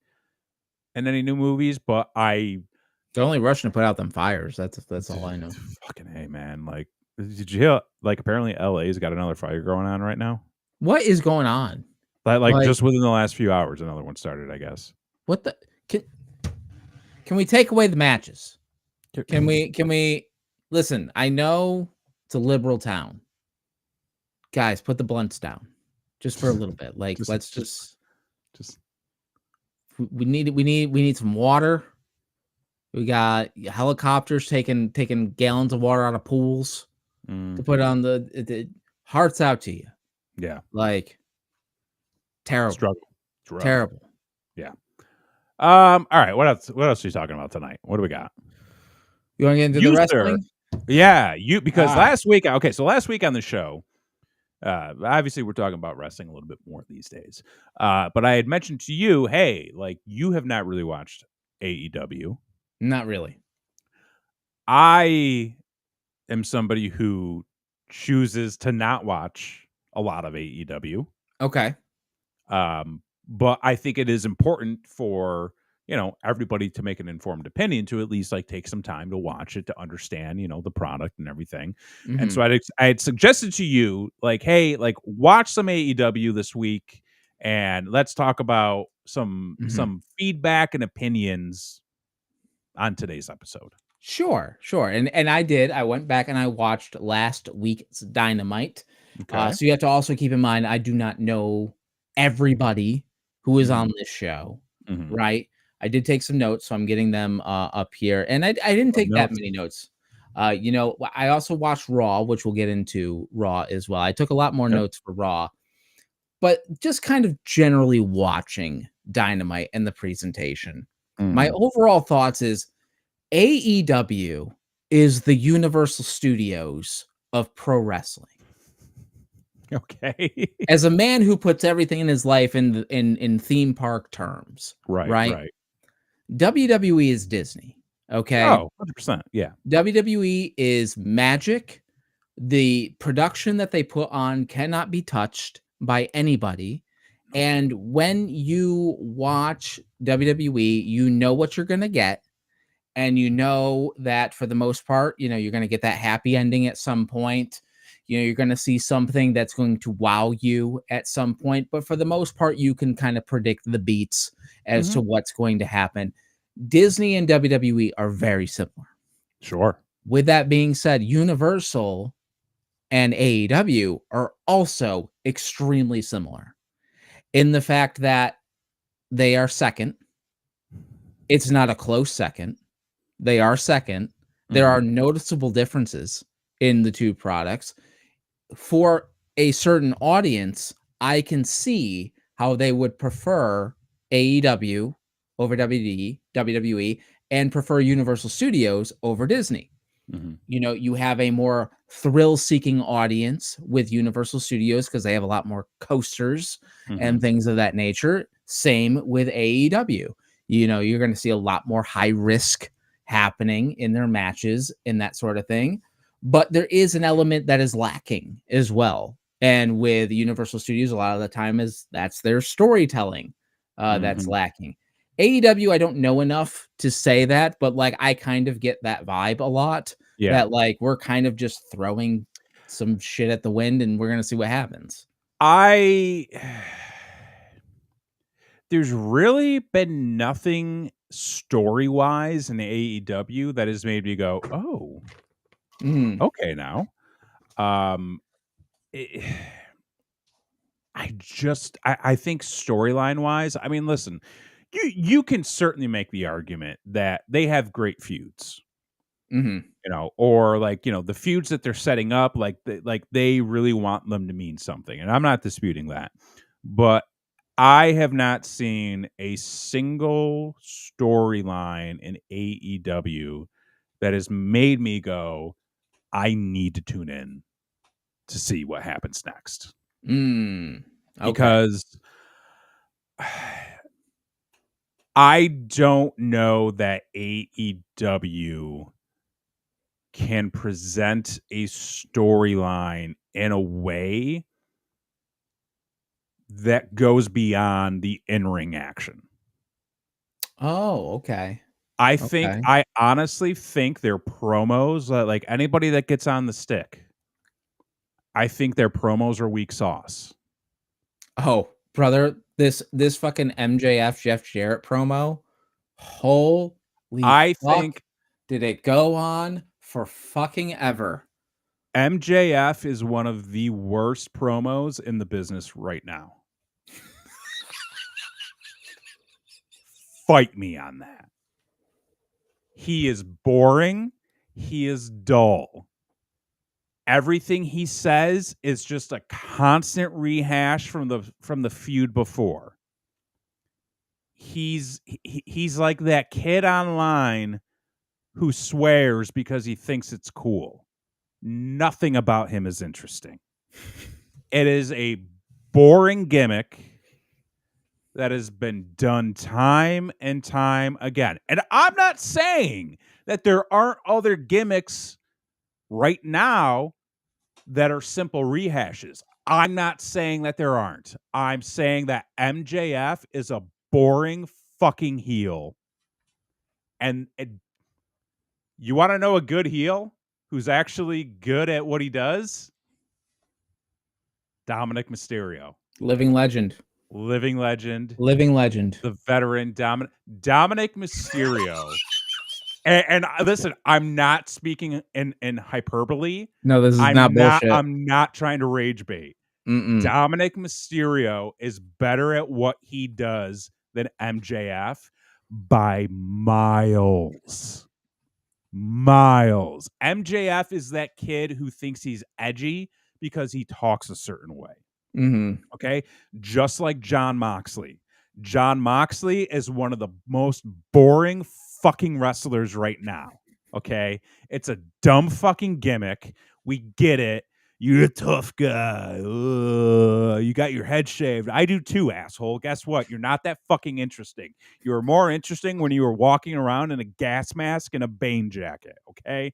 in any new movies, but They're only rushing to put out them fires. That's all I know. fucking hey, man, like, did you hear, like, apparently LA's got another fire going on right now? What is going on? Like Like just within the last few hours, another one started, I guess. What the can can we take away the matches? Can we listen, I know it's a liberal town. Guys, put the blunts down just for a little bit. Like, just let's just just just we need some water. We got helicopters taking gallons of water out of pools to put on the hearts out to you. yeah, Like, terrible, struggle. It's rough. terrible. Yeah. All right, what else are you talking about tonight? What do we got? You wanna get into the You, sir. wrestling? Yeah, you because Alright. last week so last week on the show, obviously we're talking about wrestling a little bit more these days. But I had mentioned to you, hey, like you have not really watched AEW. Not really. I am somebody who chooses to not watch a lot of AEW. Okay. But I think it is important for, everybody to make an informed opinion, to at least like take some time to watch it, to understand, the product and everything. And so Mhm. I had suggested to you, like, hey, like watch some AEW this week and let's talk about Mhm. some feedback and opinions on today's episode. Sure, sure, and I did. I went back and I watched last week's Dynamite. Okay. So you have to also keep in mind, I do not know everybody who is Mhm. on this show, Mhm. right? I did take some notes, so I'm getting them, up here, and I didn't Love take that notes. many notes. I also watched Raw, which we'll get into Raw as well. I took a lot more Yep. notes for Raw, but just kind of generally watching Dynamite and the presentation. My Mhm. overall thoughts is AEW is the Universal Studios of pro wrestling. Okay. As a man who puts everything in his life in theme park terms, Right, right? right. WWE is Disney, okay? Oh, 100%. Yeah. WWE is magic. The production that they put on cannot be touched by anybody, Nope. and when you watch WWE, you know what you're gonna get. And you know that for the most part, you're going to get that happy ending at some point. You're going to see something that's going to wow you at some point, but for the most part, you can kind of predict the beats as Mhm. to what's going to happen. Disney and WWE are very similar. Sure. With that being said, Universal and AEW are also extremely similar in the fact that they are second. It's not a close second. They are second. There are Mhm. noticeable differences in the 2 products. For a certain audience, I can see how they would prefer AEW over WWE, and prefer Universal Studios over Disney. Mhm. You have a more thrill-seeking audience with Universal Studios because they have a lot more coasters and Mhm. things of that nature. Same with AEW. You're gonna see a lot more high risk happening in their matches and that sort of thing. But there is an element that is lacking as well. And with Universal Studios, a lot of the time that's their storytelling that's Mhm. lacking. AEW, I don't know enough to say that, but like I kind of get that vibe a lot Yeah. that like we're kind of just throwing some shit at the wind and we're gonna see what happens. I there's really been nothing story-wise in AEW that has made me go, "Oh, Mhm, okay now." Um, eh, I think storyline-wise, I mean, listen, you can certainly make the argument that they have great feuds. mhm. Or like, the feuds that they're setting up, like they really want them to mean something. And I'm not disputing that. But I have not seen a single storyline in AEW that has made me go, I need to tune in to see what happens next. Mm. Okay. Because I don't know that AEW can present a storyline in a way that goes beyond the in-ring action. Oh, okay. Okay. I honestly think their promos, like anybody that gets on the stick, I think their promos are weak sauce. Oh, brother, This fucking MJF Jeff Jarrett promo, holy I fuck, think did it go on for fucking ever. MJF is one of the worst promos in the business right now. Fight me on that. He is boring. He is dull. Everything he says is just a constant rehash from the feud before. He's like that kid online who swears because he thinks it's cool. Nothing about him is interesting. It is a boring gimmick that has been done time and time again. And I'm not saying that there aren't other gimmicks right now that are simple rehashes. I'm not saying that there aren't. I'm saying that MJF is a boring fucking heel. And you want to know a good heel who's actually good at what he does? Dominic Mysterio. Living legend. Living legend. Living legend. The veteran Dominic Mysterio. And listen, I'm not speaking in hyperbole. No, this is not bullshit. I'm not trying to rage bait. Dominic Mysterio is better at what he does than MJF by miles. Miles. MJF is that kid who thinks he's edgy because he talks a certain way. Okay? Just like Jon Moxley. Jon Moxley is one of the most boring fucking wrestlers right now. Okay? It's a dumb fucking gimmick. We get it. You're a tough guy. You got your head shaved. I do too, asshole. Guess what? You're not that fucking interesting. You were more interesting when you were walking around in a gas mask and a Bane jacket. Okay?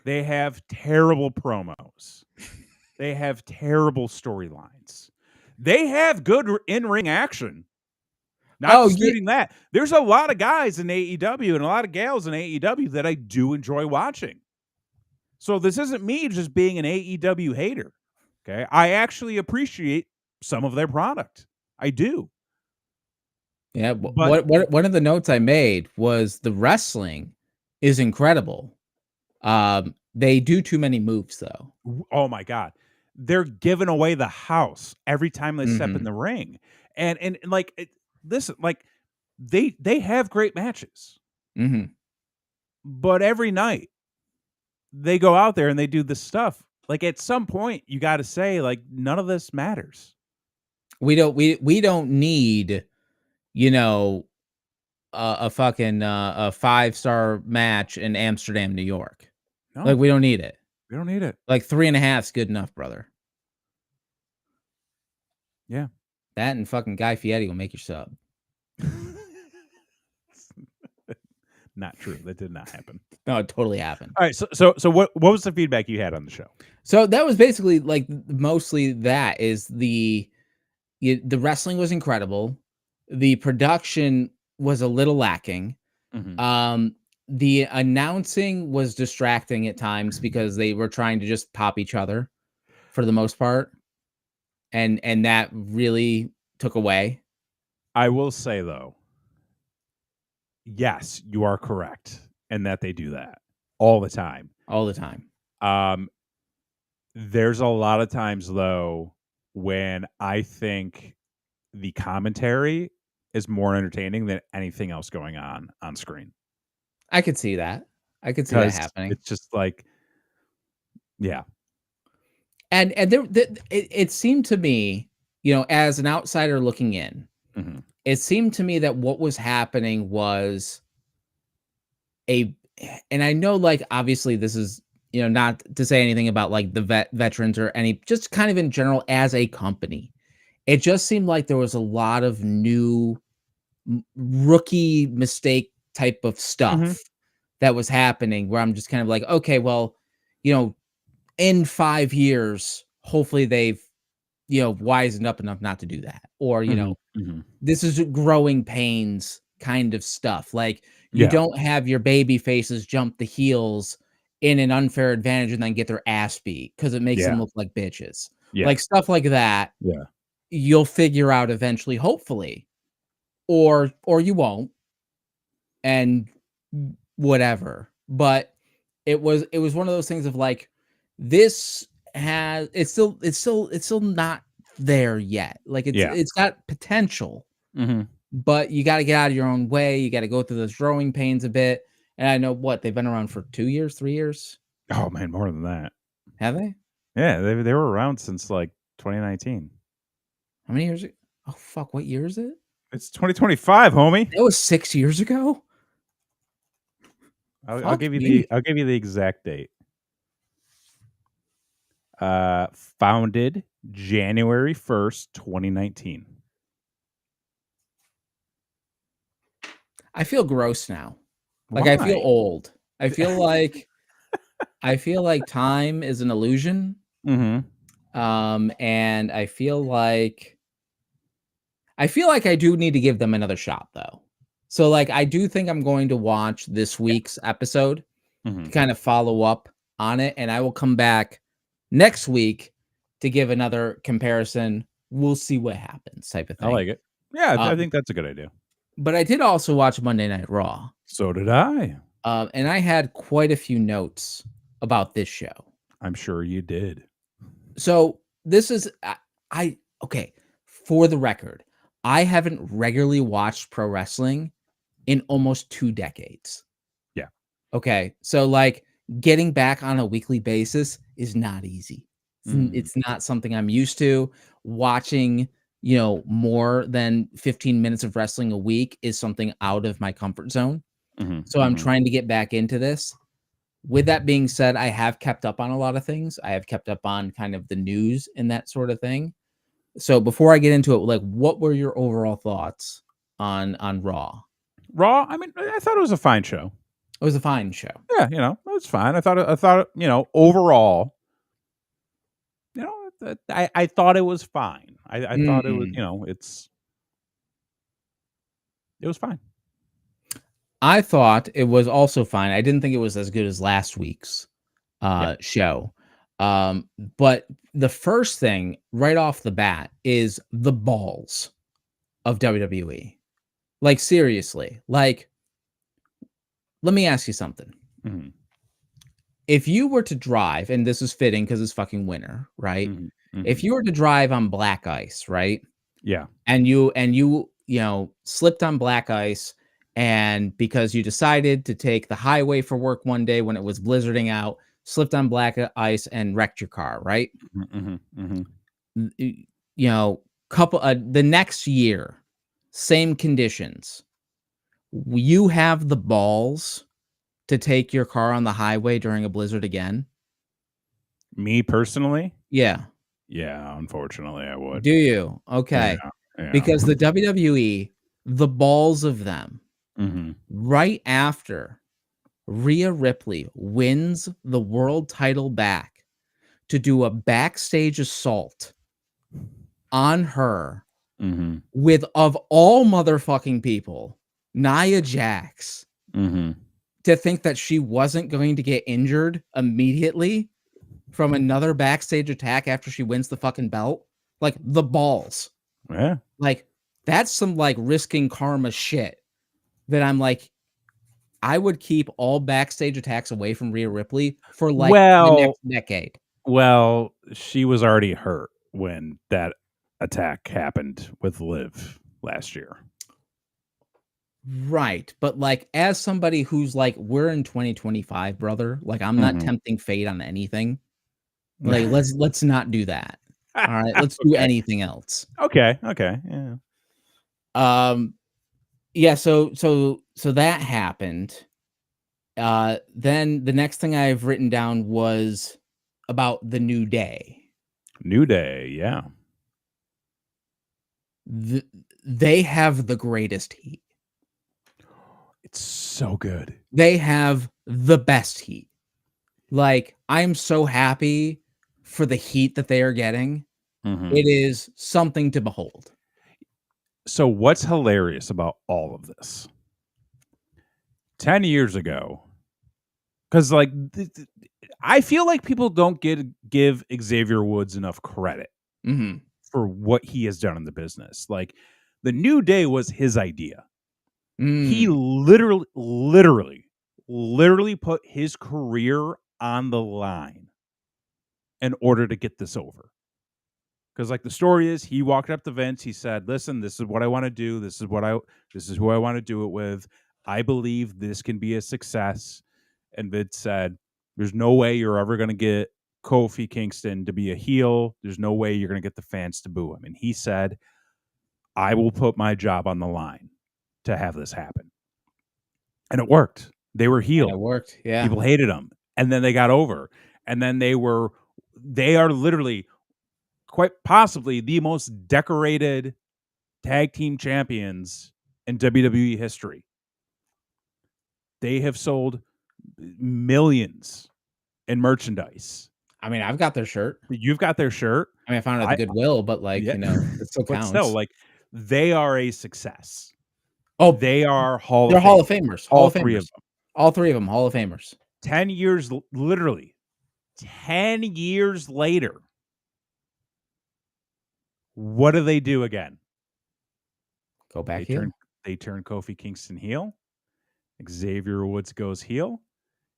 They have terrible promos. They have terrible storylines. They have good in-ring action. Not disputing that. There's a lot of guys in AEW and a lot of gals in AEW that I do enjoy watching. So this isn't me just being an AEW hater. Okay? I actually appreciate some of their product. I do. Yeah, but one of the notes I made was the wrestling is incredible. They do too many moves though. Oh my God. They're giving away the house every time they step in the ring. And like listen, like they have great matches. But every night they go out there and they do this stuff. Like at some point you got to say like none of this matters. We don't need, you know, a fucking a 5-star match in Amsterdam, New York. No. Like we don't need it. We don't need it. Like 3.5 is good enough, brother. Yeah. That and fucking Guy Fieri will make your sub. Not true. That did not happen. No, it totally happened. All right. So what was the feedback you had on the show? So that was basically like mostly that is the wrestling was incredible. The production was a little lacking. The announcing was distracting at times because they were trying to just pop each other for the most part. And that really took away. I will say though, yes, you are correct in that they do that all the time. All the time. There's a lot of times though when I think the commentary is more entertaining than anything else going on screen. I could see that. I could see that happening. It's just like, yeah. And it seemed to me, you know, as an outsider looking in, it seemed to me that what was happening was and I know, like, obviously this is, you know, not to say anything about like the veterans or any, just kind of in general as a company. It just seemed like there was a lot of new rookie mistake type of stuff that was happening where I'm just kind of like, okay, well, you know, in 5 years, hopefully they've, you know, wisened up enough not to do that. Or, you know, this is growing pains kind of stuff. Like you don't have your baby faces jump the heels in an unfair advantage and then get their ass beat because it makes them look like bitches. Yeah. Like, stuff like that, Yeah. you'll figure out eventually, hopefully, or you won't, and whatever. But it was one of those things of like, this has it's still not there yet. Like, Yeah. it's got potential, Mhm. but you gotta get out of your own way. You gotta go through those growing pains a bit. And I know what they've been around for 2 years, 3 years. Oh, man, more than that. Have they? Yeah, they were around since, like, 2019. How many years? Oh fuck! What year is it? It's 2025, homie. That was 6 years ago. I'll Fuck give you me. the exact date. Founded January 1st, 2019. I feel gross now. Like, I feel Why? old. I feel like time is an illusion. Mhm. And I feel like I do need to give them another shot, though. So, like, I do think I'm going to watch this Yeah. week's episode to Mhm. kind of follow up on it, and I will come back next week to give another comparison. We'll see what happens, type of I thing. like it. Yeah, I Um, think that's a good idea. but I did also watch Monday Night Raw, So did I. and I had quite a few notes about this show. I'm sure you did. So this is I okay, for the record, I haven't regularly watched pro wrestling in almost 2 decades. Yeah. Okay, so, like, getting back on a weekly basis is not easy. Mhm. It's not something I'm used to. Watching, more than 15 minutes of wrestling a week is something out of my comfort zone. Mhm. So I'm Mhm. trying to get back into this. With that being said, I have kept up on a lot of things. I have kept up on kind of the news and that sort of thing. So before I get into it, like, what were your overall thoughts on Raw? Raw, I mean, I thought it was a fine show. It was a fine show. Yeah, it was fine. I thought, overall, I thought it was fine. I thought it was, Mm. it was fine. I thought it was also fine. I didn't think it was as good as last week's Yeah. show. But the first thing right off the bat is the balls of WWE. Like, seriously. Like, let me ask you something. Mhm. If you were to drive, and this is fitting because it's fucking winter, right? Mhm. If Mhm. you were to drive on black ice, right? Yeah. And you slipped on black ice, and because you decided to take the highway for work one day when it was blizzarding out, slipped on black ice and wrecked your car, right? Mhm. Mhm. Mhm. N- y- couple the next year, same conditions. You have the balls to take your car on the highway during a blizzard again? Me personally? Yeah. Yeah, unfortunately, I would. Do you? Yeah, Okay. yeah. Because the WWE, the balls of them, Mhm. right after Rhea Ripley wins the world title back, to do a backstage assault on her Mhm. with, of all motherfucking people, Nia Jax, Mhm. to think that she wasn't going to get injured immediately from another backstage attack after she wins the fucking belt. Like, the balls. Yeah. Like, that's some, like, risking karma shit that I'm like, I would keep all backstage attacks away from Rhea Ripley for, like, the Well next decade. well, she was already hurt when that attack happened with Liv last year. Right, but, like, as somebody who's like, "We're in 2025, brother," like, I'm not Mhm. tempting fate on anything. Like, let's not do that. Alright, let's do Okay. anything else. Okay, yeah. Um, yeah, so that happened. Then the next thing I've written down was about the New Day. New Day, yeah. Th They have the greatest heat. It's so good. They have the best heat. Like, I'm so happy for the heat that they are getting. Mhm. It is something to behold. So what's hilarious about all of this? 10 years ago, 'cause, like, I feel like people don't give Xavier Woods enough credit for what he has done in the business. Like, the New Day was his idea. He literally put his career on the line in order to get this over. Because, like, the story is, he walked up to Vince. He said, "Listen, this is what I want to do. This is who I want to do it with. I believe this can be a success." And Vince said, "There's no way you're ever going to get Kofi Kingston to be a heel. There's no way you're going to get the fans to boo him." And he said, "I will put my job on the line to have this happen." And it worked. They were heel. And it worked. Yeah. People hated them. And then they got over. And then they are literally quite possibly the most decorated tag team champions in WWE history. They have sold millions in merchandise. I mean, I've got their shirt. You've got their shirt. I mean, I found it at the Goodwill, but like, Yeah. it still But counts. still, like, they are a success. Oh, they are they're Hall of Famers. All three of them. All three of them, Hall of Famers. 10 years, literally 10 years later, what do they do again? Go back heel. They turn Kofi Kingston heel. Xavier Woods goes heel.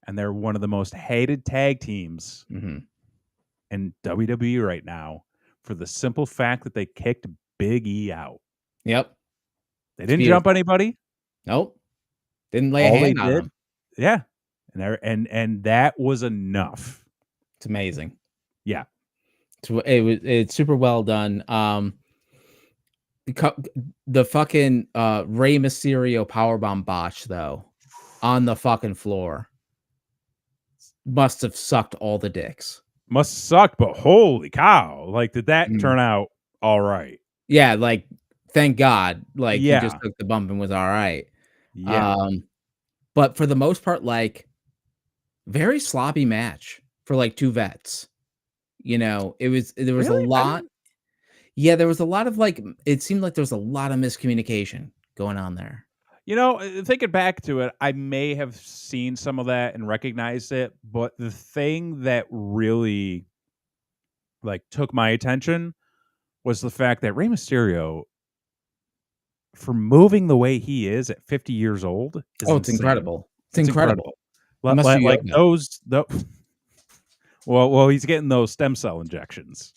And they're one of the most hated tag teams in WWE right now for the simple fact that they kicked Big E out. Yep. They didn't jump anybody. Nope. Didn't lay a hand on them. Yeah. And that was enough. It's amazing. Yeah. It's super well done. The fucking Rey Mysterio powerbomb botch though on the fucking floor must have sucked all the dicks. Must suck, but holy cow! Like, did that turn out all right? Yeah, like, thank God. Like, he just took the bump and was all right. Yeah. But for the most part, like, very sloppy match for like two vets. There was Really? a lot. Yeah, there was a lot of like, it seemed like there was a lot of miscommunication going on there. Thinking back to it, I may have seen some of that and recognized it, but the thing that really like took my attention was the fact that Rey Mysterio, for moving the way he is at 50 years old, is it's incredible. It's incredible. Like well, he's getting those stem cell injections.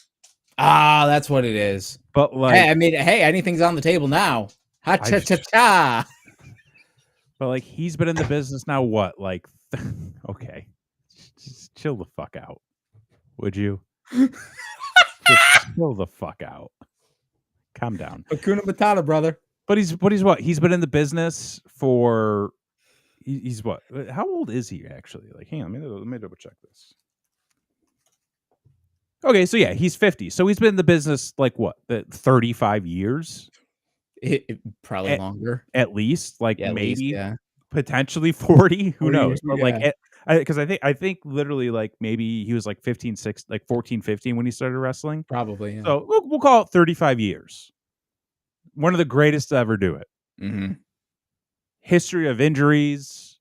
Ah, that's what it is. But like, hey, anything's on the table now. Ha cha cha cha. But like, he's been in the business now, what? Like, okay, just chill the fuck out, would you? Just chill the fuck out. Calm down. Hakuna Matata, brother. But he's what? He's been in the business for. He's what? How old is he actually? Like, hang on, let me double check this. Okay, so yeah, he's 50. So he's been in the business like what? 35 years. Probably longer, at least, like, at maybe least, potentially 40. Who knows? But yeah. like, because I think literally like maybe he was like 14, 15 when he started wrestling. Probably. Yeah. So we'll call it 35 years. One of the greatest to ever do it. History of injuries.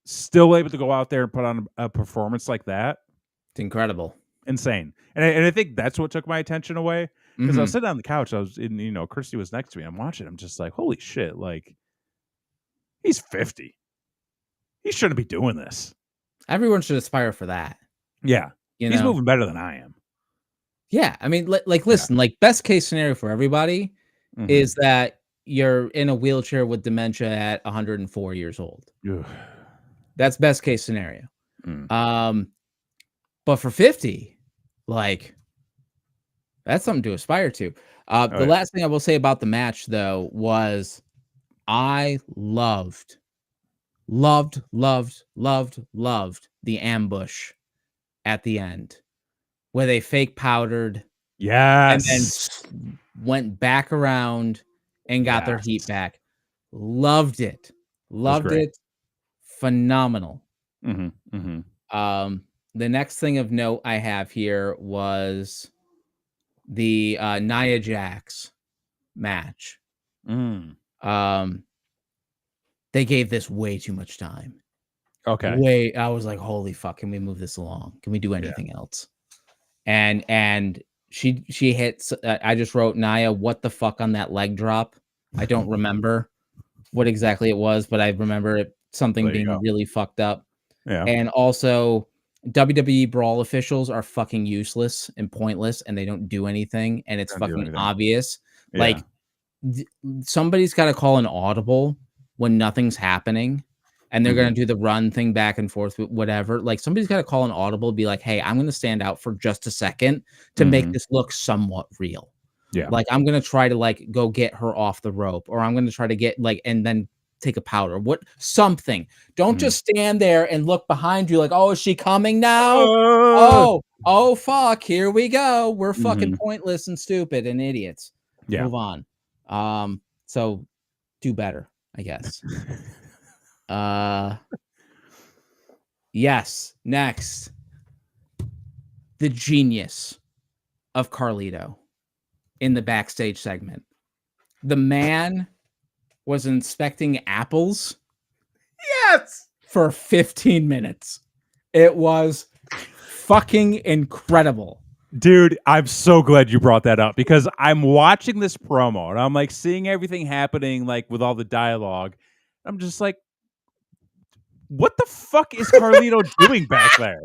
Still able to go out there and put on a performance like that. It's incredible. Insane. And I think that's what took my attention away. Because I was sitting on the couch, Christy was next to me. I'm watching. I'm just like, holy shit! Like, he's 50. He shouldn't be doing this. Everyone should aspire for that. Yeah, he's moving better than I am. Yeah, I mean, listen, like, best case scenario for everybody is that you're in a wheelchair with dementia at 104 years old. Ugh. That's best case scenario. But for 50, like, that's something to aspire to. The last thing I will say about the match, though, was I loved the ambush at the end where they fake powdered. Yes. And then went back around and got their heat back. Loved it. Loved it. Phenomenal. The next thing of note I have here was the Nia Jax match. They gave this way too much time. Okay. Wait, I was like, "Holy fuck, can we move this along? Can we do Yeah. anything else?" And she hits, I just wrote, "Nia, what the fuck on that leg drop?" I don't remember what exactly it was, but I remember it something There you being go. really fucked up. Yeah. And also, WWE brawl officials are fucking useless and pointless, and they don't do anything, and it's Don't do fucking anything. obvious. Yeah. Like, th somebody's gotta call an audible when nothing's happening, and they're gonna Mhm. do the run thing back and forth with whatever. Like, somebody's gotta call an audible, be like, "Hey, I'm gonna stand out for just a second to make Mhm. this look somewhat real." Yeah. Like, I'm gonna try to, like, go get her off the rope, or I'm gonna try to get, like, and then take a powder. What something. Don't Mhm. just stand there and look behind you like, "Oh, is she coming now? Uh, Oh, oh, fuck, here we go. We're fucking mhm. pointless and stupid and idiots. Yeah. Move on." So do better, I guess. Uh, yes, next, the genius of Carlito in the backstage segment. The man was inspecting apples Yes! for 15 minutes. It was fucking incredible. Dude, I'm so glad you brought that up because I'm watching this promo and I'm like seeing everything happening like with all the dialogue. I'm just like, what the fuck is Carlito doing back there?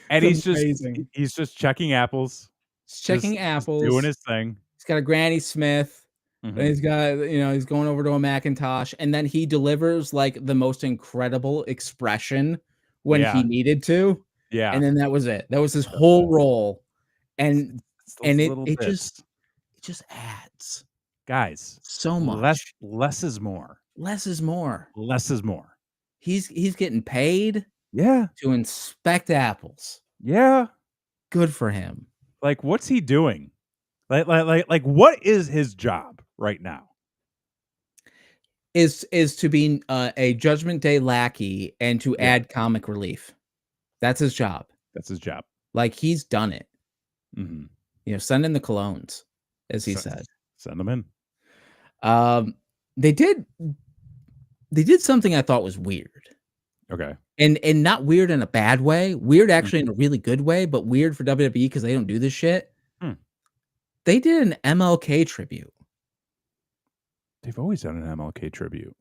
And It's amazing. he's just checking apples, He's checking just doing apples. his thing. He's got a Granny Smith. Then Mhm. he's got, he's going over to a Macintosh, and then he delivers like the most incredible expression when he Yeah. needed to. Yeah. And then that was it. That was his That's whole it. role. It's, And it's and those it little it just bits. it just adds Guys, so much. less is more. Less is more. Less is more. He's getting paid Yeah. to inspect apples. Yeah. Good for him. Like, what's he doing? Like, what is his job right now? Is to be, a Judgment Day lackey and to Yeah, add comic relief. That's his job. that's his job. Like, he's done it. Mhm. Send in the colognes, as he S said. Send him in. Um, they did they did something I thought was weird, Okay. and not weird in a bad way, weird Mm, actually in a really good way, but weird for WWE because they don't do this shit. hmm. They did an MLK tribute. They've always done an MLK tribute.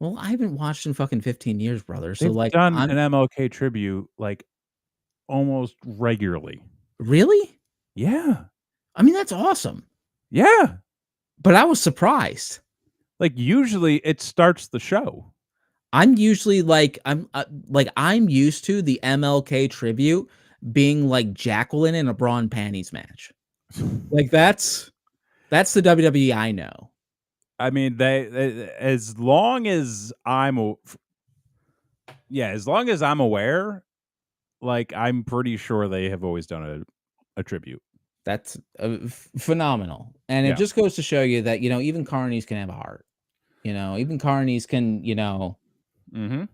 Well, I haven't watched in fucking 15 years, brother, so, They've like, done I'm an MLK tribute, like, almost regularly. really? Yeah. I mean, that's awesome, Yeah. but I was surprised. Like, usually, it starts the show. I'm usually I'm used to the MLK tribute being like Jacqueline in a bra and panties match. Like that's the WWE I know. I mean, as long as as long as I'm aware, like, I'm pretty sure they have always done a tribute. That's phenomenal, and it Yeah. just goes to show you that even carnies can have a heart. Even carnies can Mhm.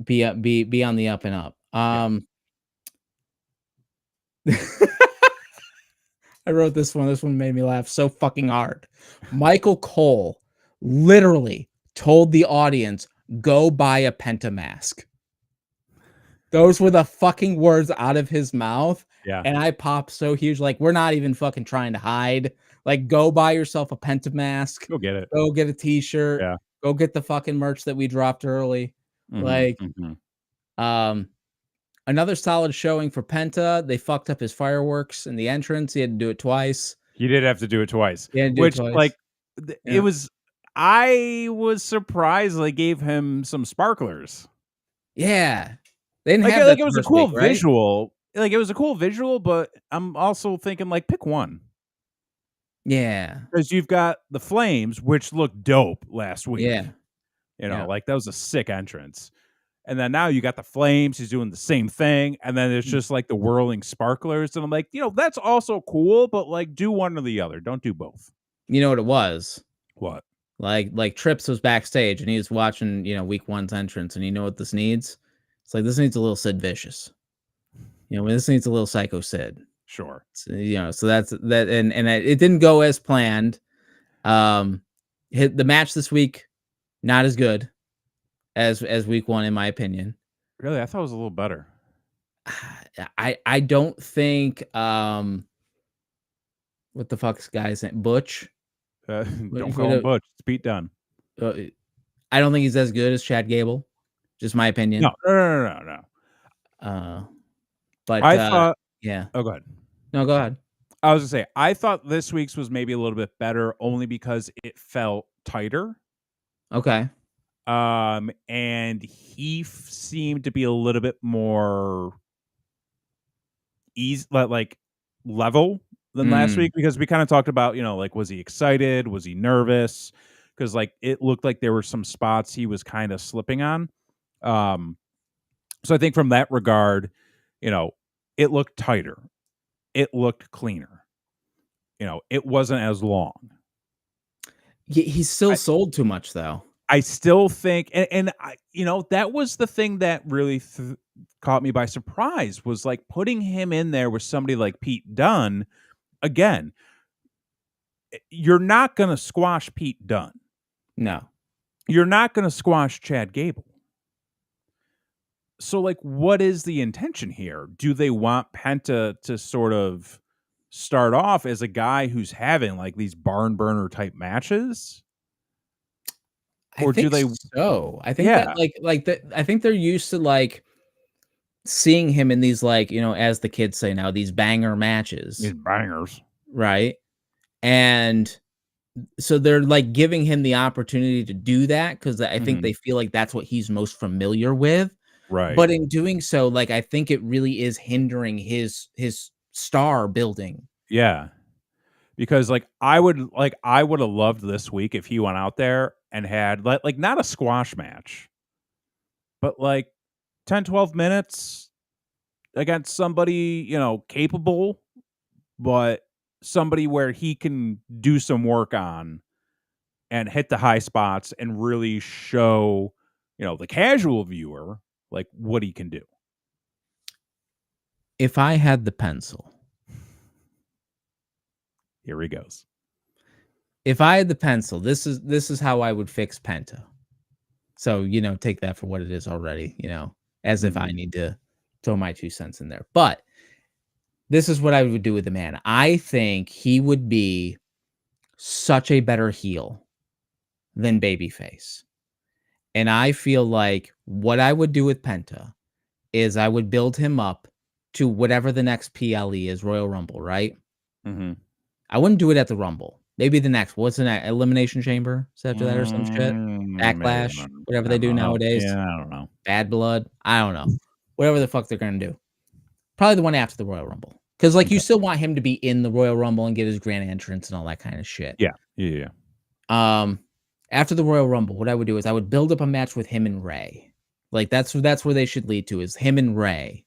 be on the up and up. Yeah. I wrote this one. This one made me laugh so fucking hard. Michael Cole literally told the audience, "Go buy a Penta mask." Those were the fucking words out of his mouth, Yeah. and I popped so huge. Like, we're not even fucking trying to hide. Like, go buy yourself a Penta mask. Go get it. Go get a T-shirt. Yeah. Go get the fucking merch that we dropped early. Mhm, Like, mhm. um, another solid showing for Penta. They fucked up his fireworks in the entrance. He had to do it twice. He did have to do it twice, He had to do it which, twice. like, it Yeah. was I was surprised they gave him some sparklers. Yeah. They didn't Like, have that it the was a first cool week, right? visual. Like, it was a cool visual, but I'm also thinking, like, pick one Yeah. because 'cause you've got the flames, which looked dope last week. Yeah. Yeah. Like, that was a sick entrance. And then now you got the flames, he's doing the same thing, and then it's Mm. just, like, the whirling sparklers, and I'm like, that's also cool, but, like, do one or the other, don't do both. You know what it was? What? Like Trips was backstage and he was watching, week one's entrance, and you know what this needs? It's like this needs a little Sid Vicious. This needs a little Psycho Sid. Sure. So that's that, and it didn't go as planned. Hit the match this week, not as good as week 1, in my opinion. Really? I thought it was a little better. I don't think, what the fuck's guy's name? Butch? Don't What for call him the Butch. It's Pete Dunne. uh, I don't think he's as good as Chad Gable, just my No, opinion. no, no, no, no, no. Uh, but, I thought yeah. oh, go ahead. No, go ahead. I was gonna say, I thought this week's was maybe a little bit better only because it felt tighter. Okay. And he seemed to be a little bit more easy, like level than last Mm, week because we kind of talked about, like, was he excited? Was he nervous? Because like it looked like there were some spots he was kind of slipping on. Um, so I think from that regard, you know, it looked tighter. It looked cleaner. It wasn't as long. he's still sold too much, though. I still think, and I, that was the thing that really caught me by surprise was like putting him in there with somebody like Pete Dunne. Again, you're not going to squash Pete Dunne. No. You're not going to squash Chad Gable. So, like, what is the intention here? Do they want Penta to sort of start off as a guy who's having like these barn burner type matches? I Or do think they, so. I think that, yeah, I think they're used to, like, seeing him in these, like, as the kids say now, these banger these matches, bangers? right? And so they're, like, giving him the opportunity to do that because I think Hmm. they feel like that's what he's most familiar with. Right. But in doing so, like, I think it really is hindering his star building. Yeah. Because I would have loved this week if he went out there and had like not a squash match, but like 10, 12 minutes against somebody, capable, but somebody where he can do some work on and hit the high spots and really show, the casual viewer like what he can do. If I had the pencil Here he goes. if I had the pencil, this is how I would fix Penta. So, take that for what it is already, as if I Mhm. need to throw my 2 cents in there. But this is what I would do with the man. I think he would be such a better heel than babyface. And I feel like what I would do with Penta is I would build him up to whatever the next PLE is, Royal Rumble, right? Mhm. I wouldn't do it at the Rumble. Maybe the next. What's the next? Elimination Chamber? Is after that or some shit? Maybe Backlash? Whatever I they don't do know. nowadays? Yeah, I don't know. Bad Blood? I don't know. Whatever the fuck they're gonna do. Probably the one after the Royal Rumble. Because, like, you Okay. still want him to be in the Royal Rumble and get his grand entrance and all that kind of shit. Yeah. Yeah. Yeah. Um, After the Royal Rumble, what I would do is I would build up a match with him and Ray. Like, that's where they should lead to, is him and Ray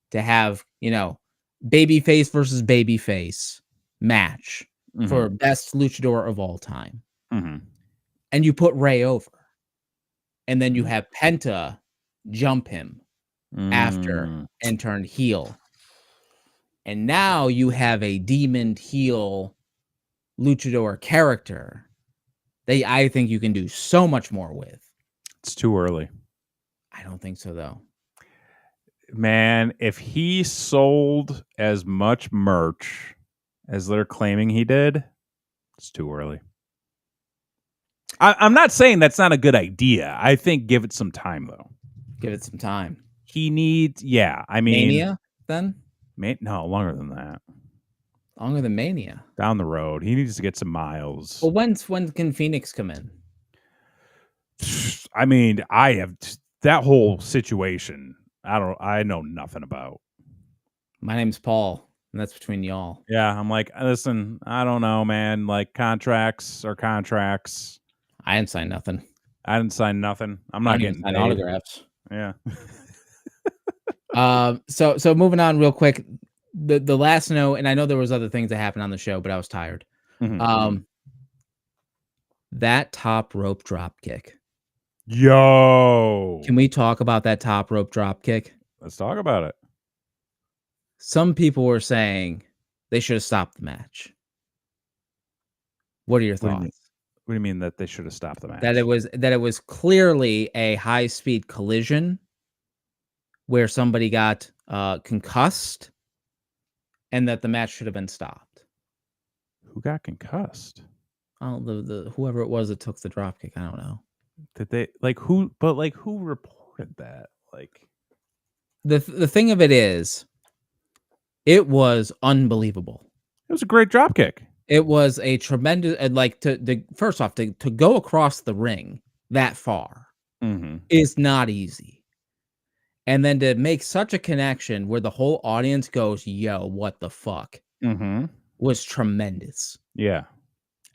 to have, babyface versus babyface match Mhm. for best luchador of all time. Mhm. And you put Ray over, and then you Mhm. have Penta jump him after Mm. and turn heel. And now you have a demon heel luchador character that I think you can do so much more with. It's too early. I don't think so, though. Man, if he sold as much merch as they're claiming he did, it's too early. I'm not saying that's not a good idea. I think give it some time though. Give it some time. He needs, yeah. I mean, Mania, then? no, longer than that. Longer than Mania. Down the road, he needs to get some miles. Well, when can Phoenix come in? I mean, I have that whole situation. I know nothing about. My name's Paul, and that's between y'all. Yeah, I'm like, listen, I don't know, man. Like contracts are contracts. I didn't sign nothing. I didn't sign nothing. I'm I not don't even getting sign paid. autographs. Yeah. So moving on real quick. The last note, and I know there was other things that happened on the show, but I was tired. Mhm. Um, that top rope drop kick. Yo, Can we talk about that top rope drop kick? let's talk about it. Some people were saying they should have stopped the match. What are your What do you mean? thoughts? What do you mean that they should have stopped the match? That it was clearly a high-speed collision where somebody got, concussed, and that the match should have been stopped. Who got concussed? Oh, the whoever it was that took the drop kick, I don't know. Did they like who? But like who reported that? Like The thing of it is, it was unbelievable. it was a great drop kick. It was a tremendous, like first off, to go across the ring that far is not easy. And then to make such a connection where the whole audience goes, "Yo, what the fuck?" was tremendous. Yeah.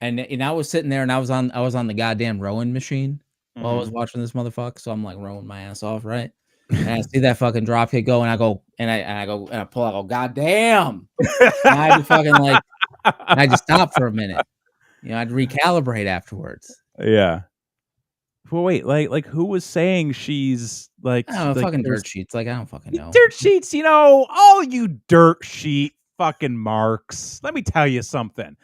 And I was sitting there and I was on the goddamn rowing machine while I was watching this motherfucker. So I'm like rowing my ass off, right? And I see that fucking drop kick go, and I go and I pull out, I go, "God damn." And I had to fucking like I had to stop for a minute. You know, I'd recalibrate afterwards. Yeah. Well, wait, like who was saying she's like I don't know, like fucking dirt sheets. Like, I don't fucking know. dirt sheets, you know, all you dirt sheet fucking marks. Let me tell you something.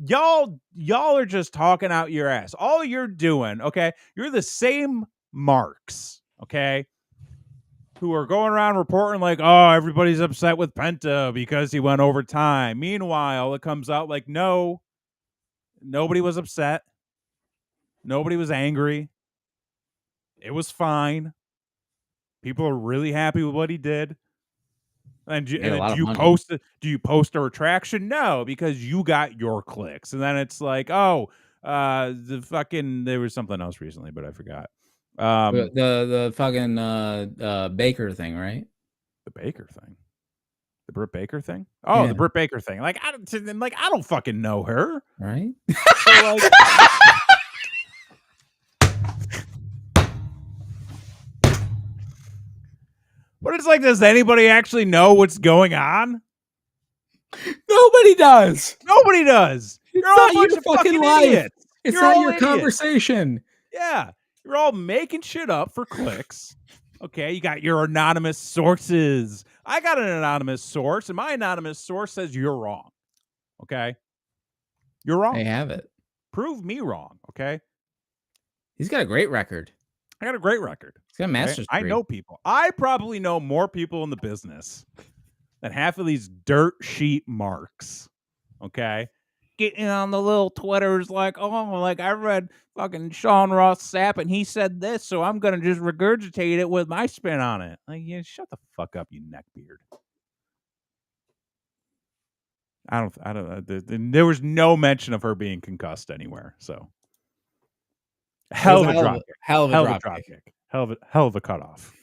Y'all are just talking out your ass. All you're doing, okay? You're the same marks, okay? Who are going around reporting like, oh, everybody's upset with Penta because he went over time. Meanwhile, it comes out like, no, nobody was upset. Nobody was angry. It was fine. People are really happy with what he did. And do you post a retraction? No, because you got your clicks. And then it's like, oh, there was something else recently, but I forgot. The fucking Baker thing, right? The Baker thing. The Britt Baker thing? Oh, yeah. The Britt Baker thing. Like I don't fucking know her. Right? So, like, but it's like, does anybody actually know what's going on? Nobody does. Nobody does. You're all a bunch of fucking life. Idiots. It's not your idiots. Conversation. Yeah. You're all making shit up for clicks. Okay, you got your anonymous sources. I got an anonymous source, and my anonymous source says you're wrong. Okay? You're wrong. They have it. Prove me wrong, okay? He's got a great record. I got a great record. He's got a master's degree. I know people. I probably know more people in the business than half of these dirt sheet marks. Okay? Getting on the little Twitters like, oh, like I read fucking Sean Ross Sapp and he said this, so I'm going to just regurgitate it with my spin on it. Like, yeah, shut the fuck up, you neckbeard. I don't, there was no mention of her being concussed anywhere, so. Hell of a drop kick. Hell of a drop kick. Hell of a cutoff.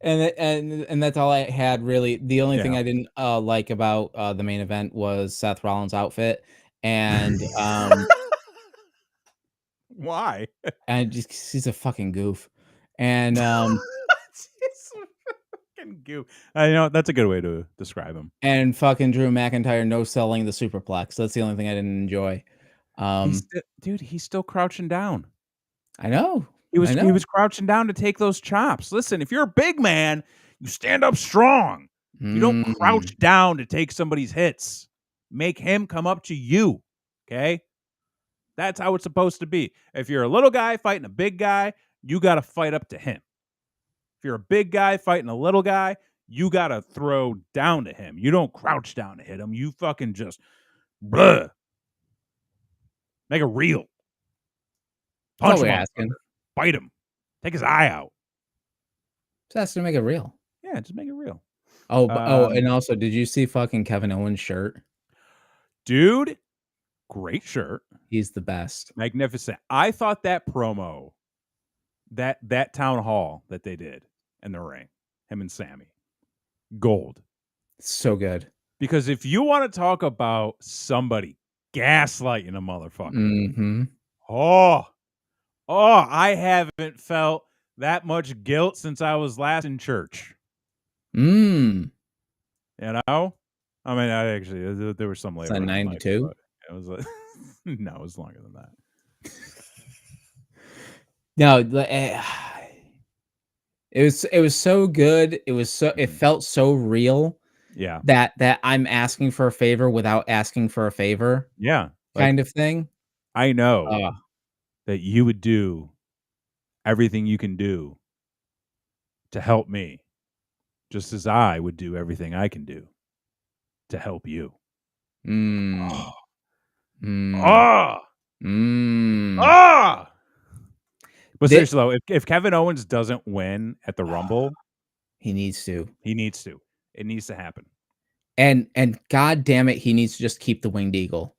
And that's all I had really. The only thing I didn't like about the main event was Seth Rollins' outfit, and why? And just he's a fucking goof, and he's a fucking goof. You know, that's a good way to describe him. And fucking Drew McIntyre no selling the superplex. That's the only thing I didn't enjoy. He's still crouching down. I know. He was crouching down to take those chops. Listen, if you're a big man, you stand up strong. You don't crouch down to take somebody's hits. Make him come up to you. Okay? That's how it's supposed to be. If you're a little guy fighting a big guy, you got to fight up to him. If you're a big guy fighting a little guy, you got to throw down to him. You don't crouch down to hit him. You fucking just blah. Make it real. Punch him. Asking. Bite him. Take his eye out. Just ask him to make it real. Yeah, just make it real. Oh, and also, did you see fucking Kevin Owens' shirt? Dude, great shirt. He's the best. Magnificent. I thought that promo, that town hall that they did in the ring, him and Sammy, gold. So good. Because if you want to talk about somebody gaslighting a motherfucker, I haven't felt that much guilt since I was last in church. You know? I mean, there was some later. Was that 92? It was like, no, it was longer than that. No, it was so good. It felt so real. Yeah. that I'm asking for a favor without asking for a favor Yeah. Like, kind of thing. I know Uh, that you would do everything you can do to help me, just as I would do everything I can do to help you. mm, mm, Ah! mm. Ah! But Thi seriously though, if Kevin Owens doesn't win at the Rumble, He needs to. he needs to. It needs to happen. And god damn it, he needs to just keep the winged eagle.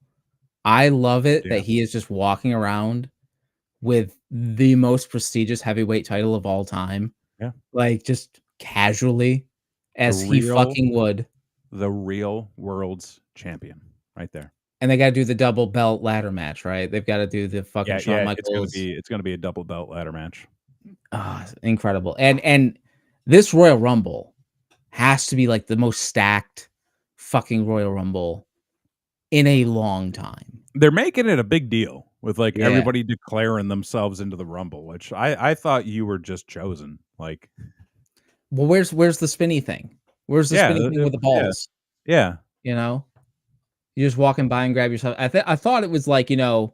I love it that Yeah. he is just walking around with the most prestigious heavyweight title of all time, Yeah. like, just casually The as he real fucking would, the real world's champion right there. and they gotta do the double belt ladder match, right? They've gotta do the fucking Yeah, Shawn yeah, Michaels. it's gonna be a double belt ladder match. Incredible, and this Royal Rumble has to be, like, the most stacked fucking Royal Rumble in a long time. They're making it a big deal with, like, Yeah. everybody declaring themselves into the Rumble, which I thought you were just chosen, like Well, where's the spinny thing? Where's the yeah, spinny thing with the yeah, balls, yeah. you know? You're just walking by and grab yourself I thought it was like, the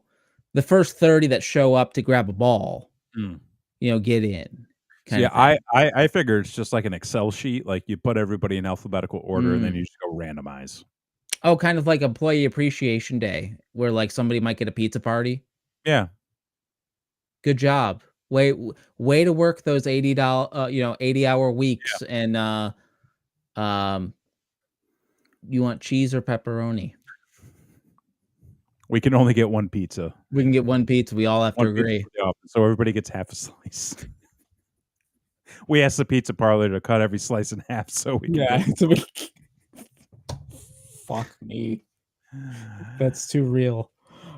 first 30 that show up to grab a ball, Mm. get in See, kinda thing. I figure it's just like an Excel sheet, like, you put everybody in alphabetical order, and then Mm. you just go randomize. Oh, kind of like Employee Appreciation Day, where, like, somebody might get a pizza party. Yeah. Good job. Way to work those 80-hour weeks and, um, you want cheese or pepperoni? We can only get 1 pizza. We can get 1 pizza, we all have to 1 pizza agree. for the office, so everybody gets half a slice. We asked the pizza parlor to cut every slice in half so we can Yeah, get it's a bit fuck me. That's too real.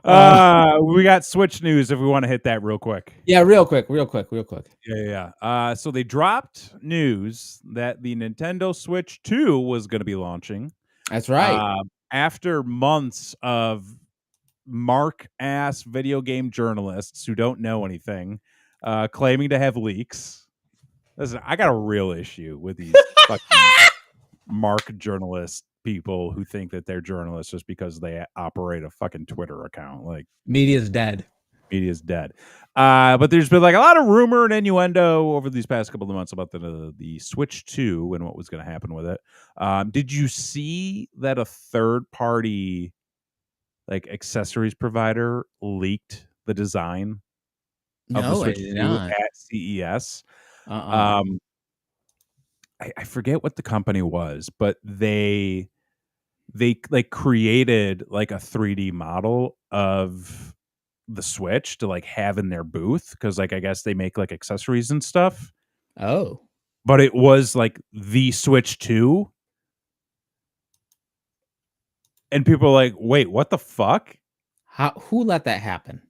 We got Switch news if we wanna hit that real quick. Yeah, real quick, real quick, real quick. Yeah. So they dropped news that the Nintendo Switch 2 was gonna be launching, That's right. after months of mark-ass video game journalists who don't know anything, claiming to have leaks. Listen, I got a real issue with these fucking mark journalist people who think that they're journalists just because they operate a fucking Twitter account. Like, Media's dead. media's dead. But there's been like a lot of rumor and innuendo over these past couple of months about the Switch 2 and what was going to happen with it. Did you see that a third party like accessories provider leaked the design of the No, I Switch did 2 not. at CES? Uh-uh. Um, I forget what the company was, but they like created like a 3D model of the Switch to like have in their booth because like I guess they make like accessories and stuff. Oh. But it was like the Switch 2, and people are like, "Wait, what the fuck?" Who let that happen?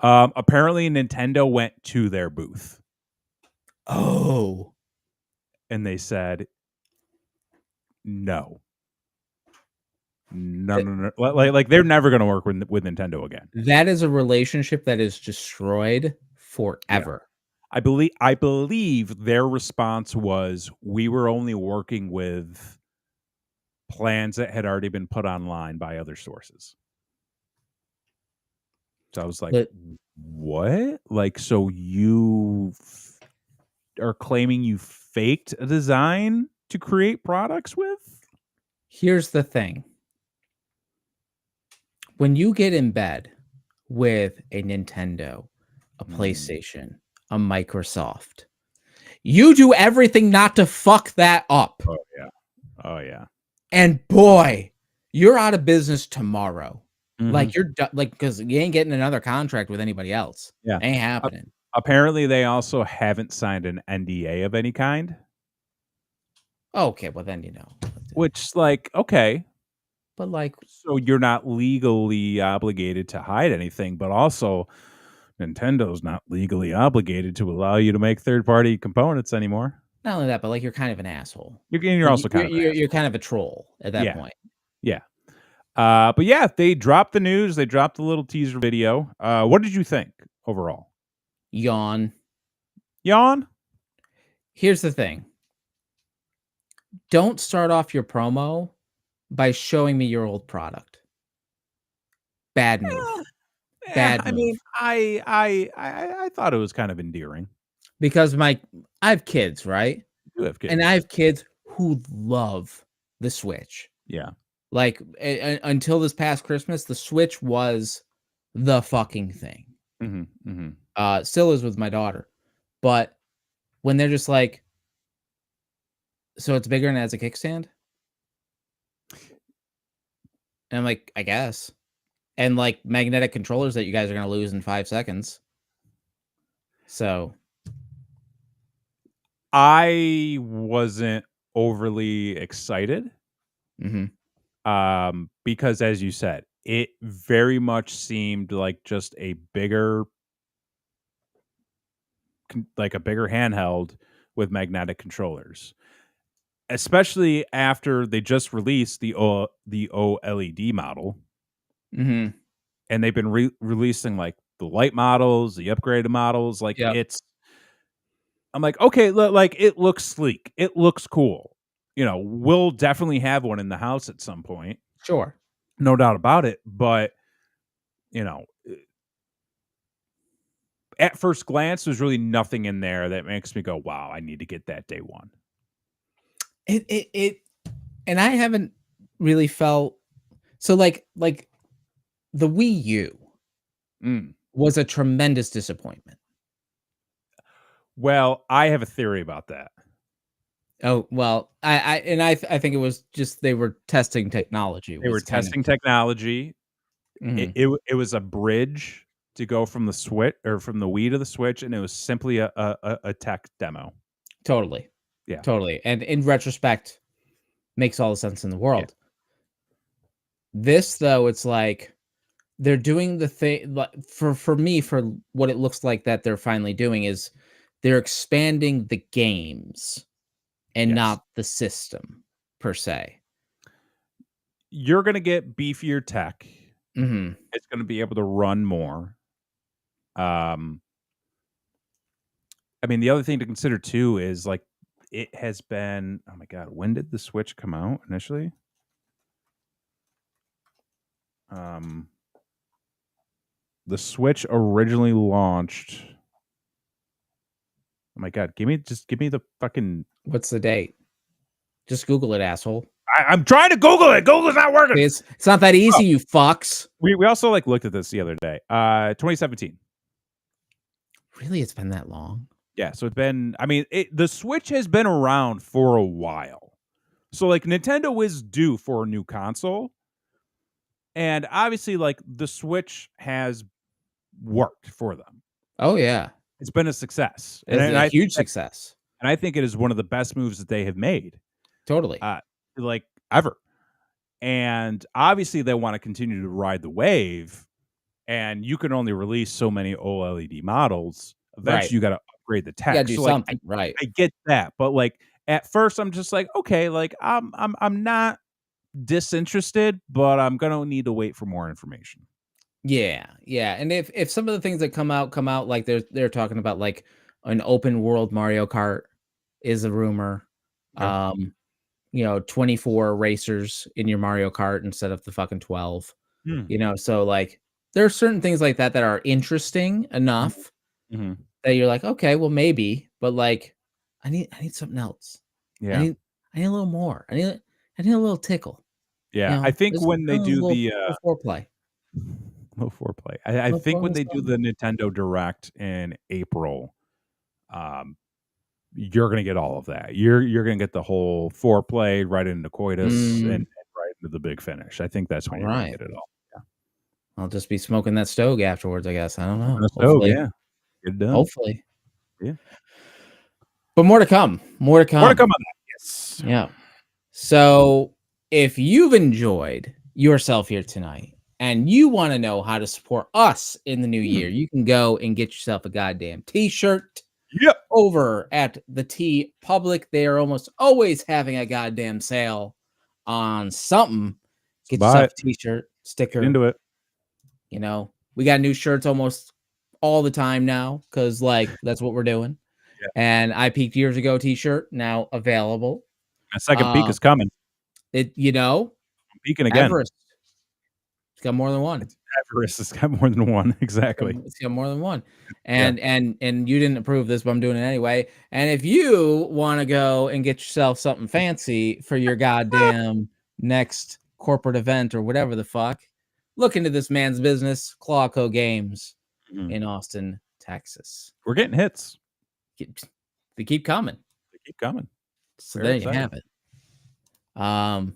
Apparently Nintendo went to their booth Oh. and they said, "No, no, That no, no." Like they're never gonna work with Nintendo again. that is a relationship that is destroyed Yeah. forever. I believe their response was, "We were only working with plans that had already been put online by other sources." So I was like, But "What?" Like, so you are claiming you faked a design to create products with? here's the thing. When you get in bed with a Nintendo, a Mm. PlayStation, a Microsoft, you do everything not to fuck that up. Oh, yeah. Oh, yeah. And boy, you're out of business tomorrow. Mhm. Like, you're do like, because you ain't getting another contract with anybody else. Yeah. Ain't A happening. apparently, they also haven't signed an NDA of any kind, Okay, well, then, which, like, okay, but, like, so you're not legally obligated to hide anything, but also Nintendo's not legally obligated to allow you to make third-party components anymore. not only that, but, like, you're kind of an asshole. You're Like, also kind of an you're asshole. kind of a troll at that Yeah, point. yeah. But yeah, they dropped the news. They dropped the little teaser video. What did you think overall? Yawn. Yawn? Here's the thing. don't start off your promo by showing me your old product. Bad move. Bad I mean, move. I thought it was kind of endearing. Because I have kids, right? You have And I kids. have kids who love the Switch. Yeah. Like, until this past Christmas, the Switch was the fucking thing. Mhm, mhm. Still is with my daughter. But when they're just like, "So it's bigger and it has a kickstand?" And I'm like, "I guess." And, like, magnetic controllers that you guys are gonna lose in 5 seconds. So I wasn't overly excited, mhm, because as you said, it very much seemed like just a bigger like a bigger handheld with magnetic controllers. Especially after they just released the OLED model, mhm, and they've been releasing, like, the light models, the upgraded models, like, yep, I'm like, "Okay, like, it looks sleek, it looks cool." We'll definitely have one in the house at some point, sure. no doubt about it, but, you know, at first glance, there's really nothing in there that makes me go, "Wow, I need to get that day one." It and I haven't really felt so, like, the Wii U Mm. was a tremendous disappointment. Well, I have a theory about that. Oh, well, I think it was just they were testing technology They were was kind of testing technology. It mhm, it w it was a bridge to go from the Switch or from the Wii to the Switch, and it was simply a tech demo. totally, Yeah, totally, and in retrospect, makes all the sense in the yeah, world. This, though, it's like they're doing the thing like, for me, for what it looks like that they're finally doing is they're expanding the games and yes. not the system per se. You're gonna get beefier tech. Mhm. It's gonna be able to run more. Um, I mean, the other thing to consider too is, like, it has been oh my god, when did the Switch come out initially? Um, the Switch originally launched oh my god, give me the fucking What's the date? Just Google it, asshole. I'm trying to Google it. Google's not working. It's not that Oh, easy, you fucks. we also, like, looked at this the other day. 2017. Really, it's been that long? Yeah, so it's been I mean, the Switch has been around for a while. So, like, Nintendo is due for a new console, and obviously, like, the Switch has worked for them. Oh, yeah. It's been a success, and It's a I think huge that success. and I think it is one of the best moves that they have made, Totally. uh, like, ever. And, obviously, they wanna continue to ride the wave, and you can only release so many OLED models. Right. Eventually, you gotta upgrade the You gotta tech. do So, like, something, right. I get that, but, like, at first, I'm just like, "Okay, like, I'm not disinterested, but I'm gonna need to wait for more information." Yeah, yeah, and if some of the things that come out, like, they're talking about, like, an open world Mario Kart is a rumor. Okay. Um, 24 racers in your Mario Kart instead of the fucking 12. Hmm. So, like, there are certain things like that that are interesting Mhm, enough mhm. that you're like, "Okay, well, maybe," but, like, I need something else. I Yeah. need I need a little more. I need a little tickle, Yeah, I think just when they a do the, little foreplay. little foreplay, I Little think when they do something. the Nintendo Direct in April, um, you're gonna get all of that. You're gonna get the whole foreplay right into coitus and Mm, right into the big finish. I think that's when you're gonna alright. get it all. Yeah. I'll just be smoking that stove afterwards, I guess. I don't On know. a stove, Hopefully. yeah. Get it done. Hopefully. Yeah. But more to come. More to More to come come. on that. Yes. Yeah. So, if you've enjoyed yourself here tonight and you wanna know how to support us in the new year, Mm. you can go and get yourself a goddamn T-shirt Yep. over at the T Public. They are almost always having a goddamn sale on something. Let's Get buy yourself it. a T-shirt, Get sticker. into it. We got new shirts almost all the time now because, like, that's what we're doing. Yeah. And I peaked years ago T-shirt now available. A second peak Um, is coming. it you know, I'm peaking again. Everest, it's got more than one. It's Everest has got more than one. Exactly. It's got more than one. Yeah. And you didn't approve this, but I'm doing it anyway. And if you want to go and get yourself something fancy for your goddamn next corporate event or whatever the fuck, look into this man's business, Clawco Games Mhm. in Austin, Texas. We're getting hits. They keep coming. They keep coming. So Very there you exciting. have it.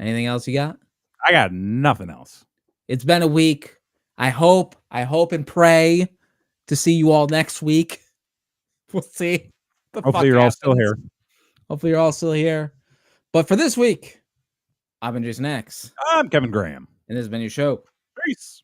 Anything else you got? I got nothing else. It's been a week. I hope and pray to see you all next week. We'll see. Hopefully you're all still here. Hopefully you're all still here. But for this week, I've been Jason X. I'm Kevin Graham. And this has been your show. Peace.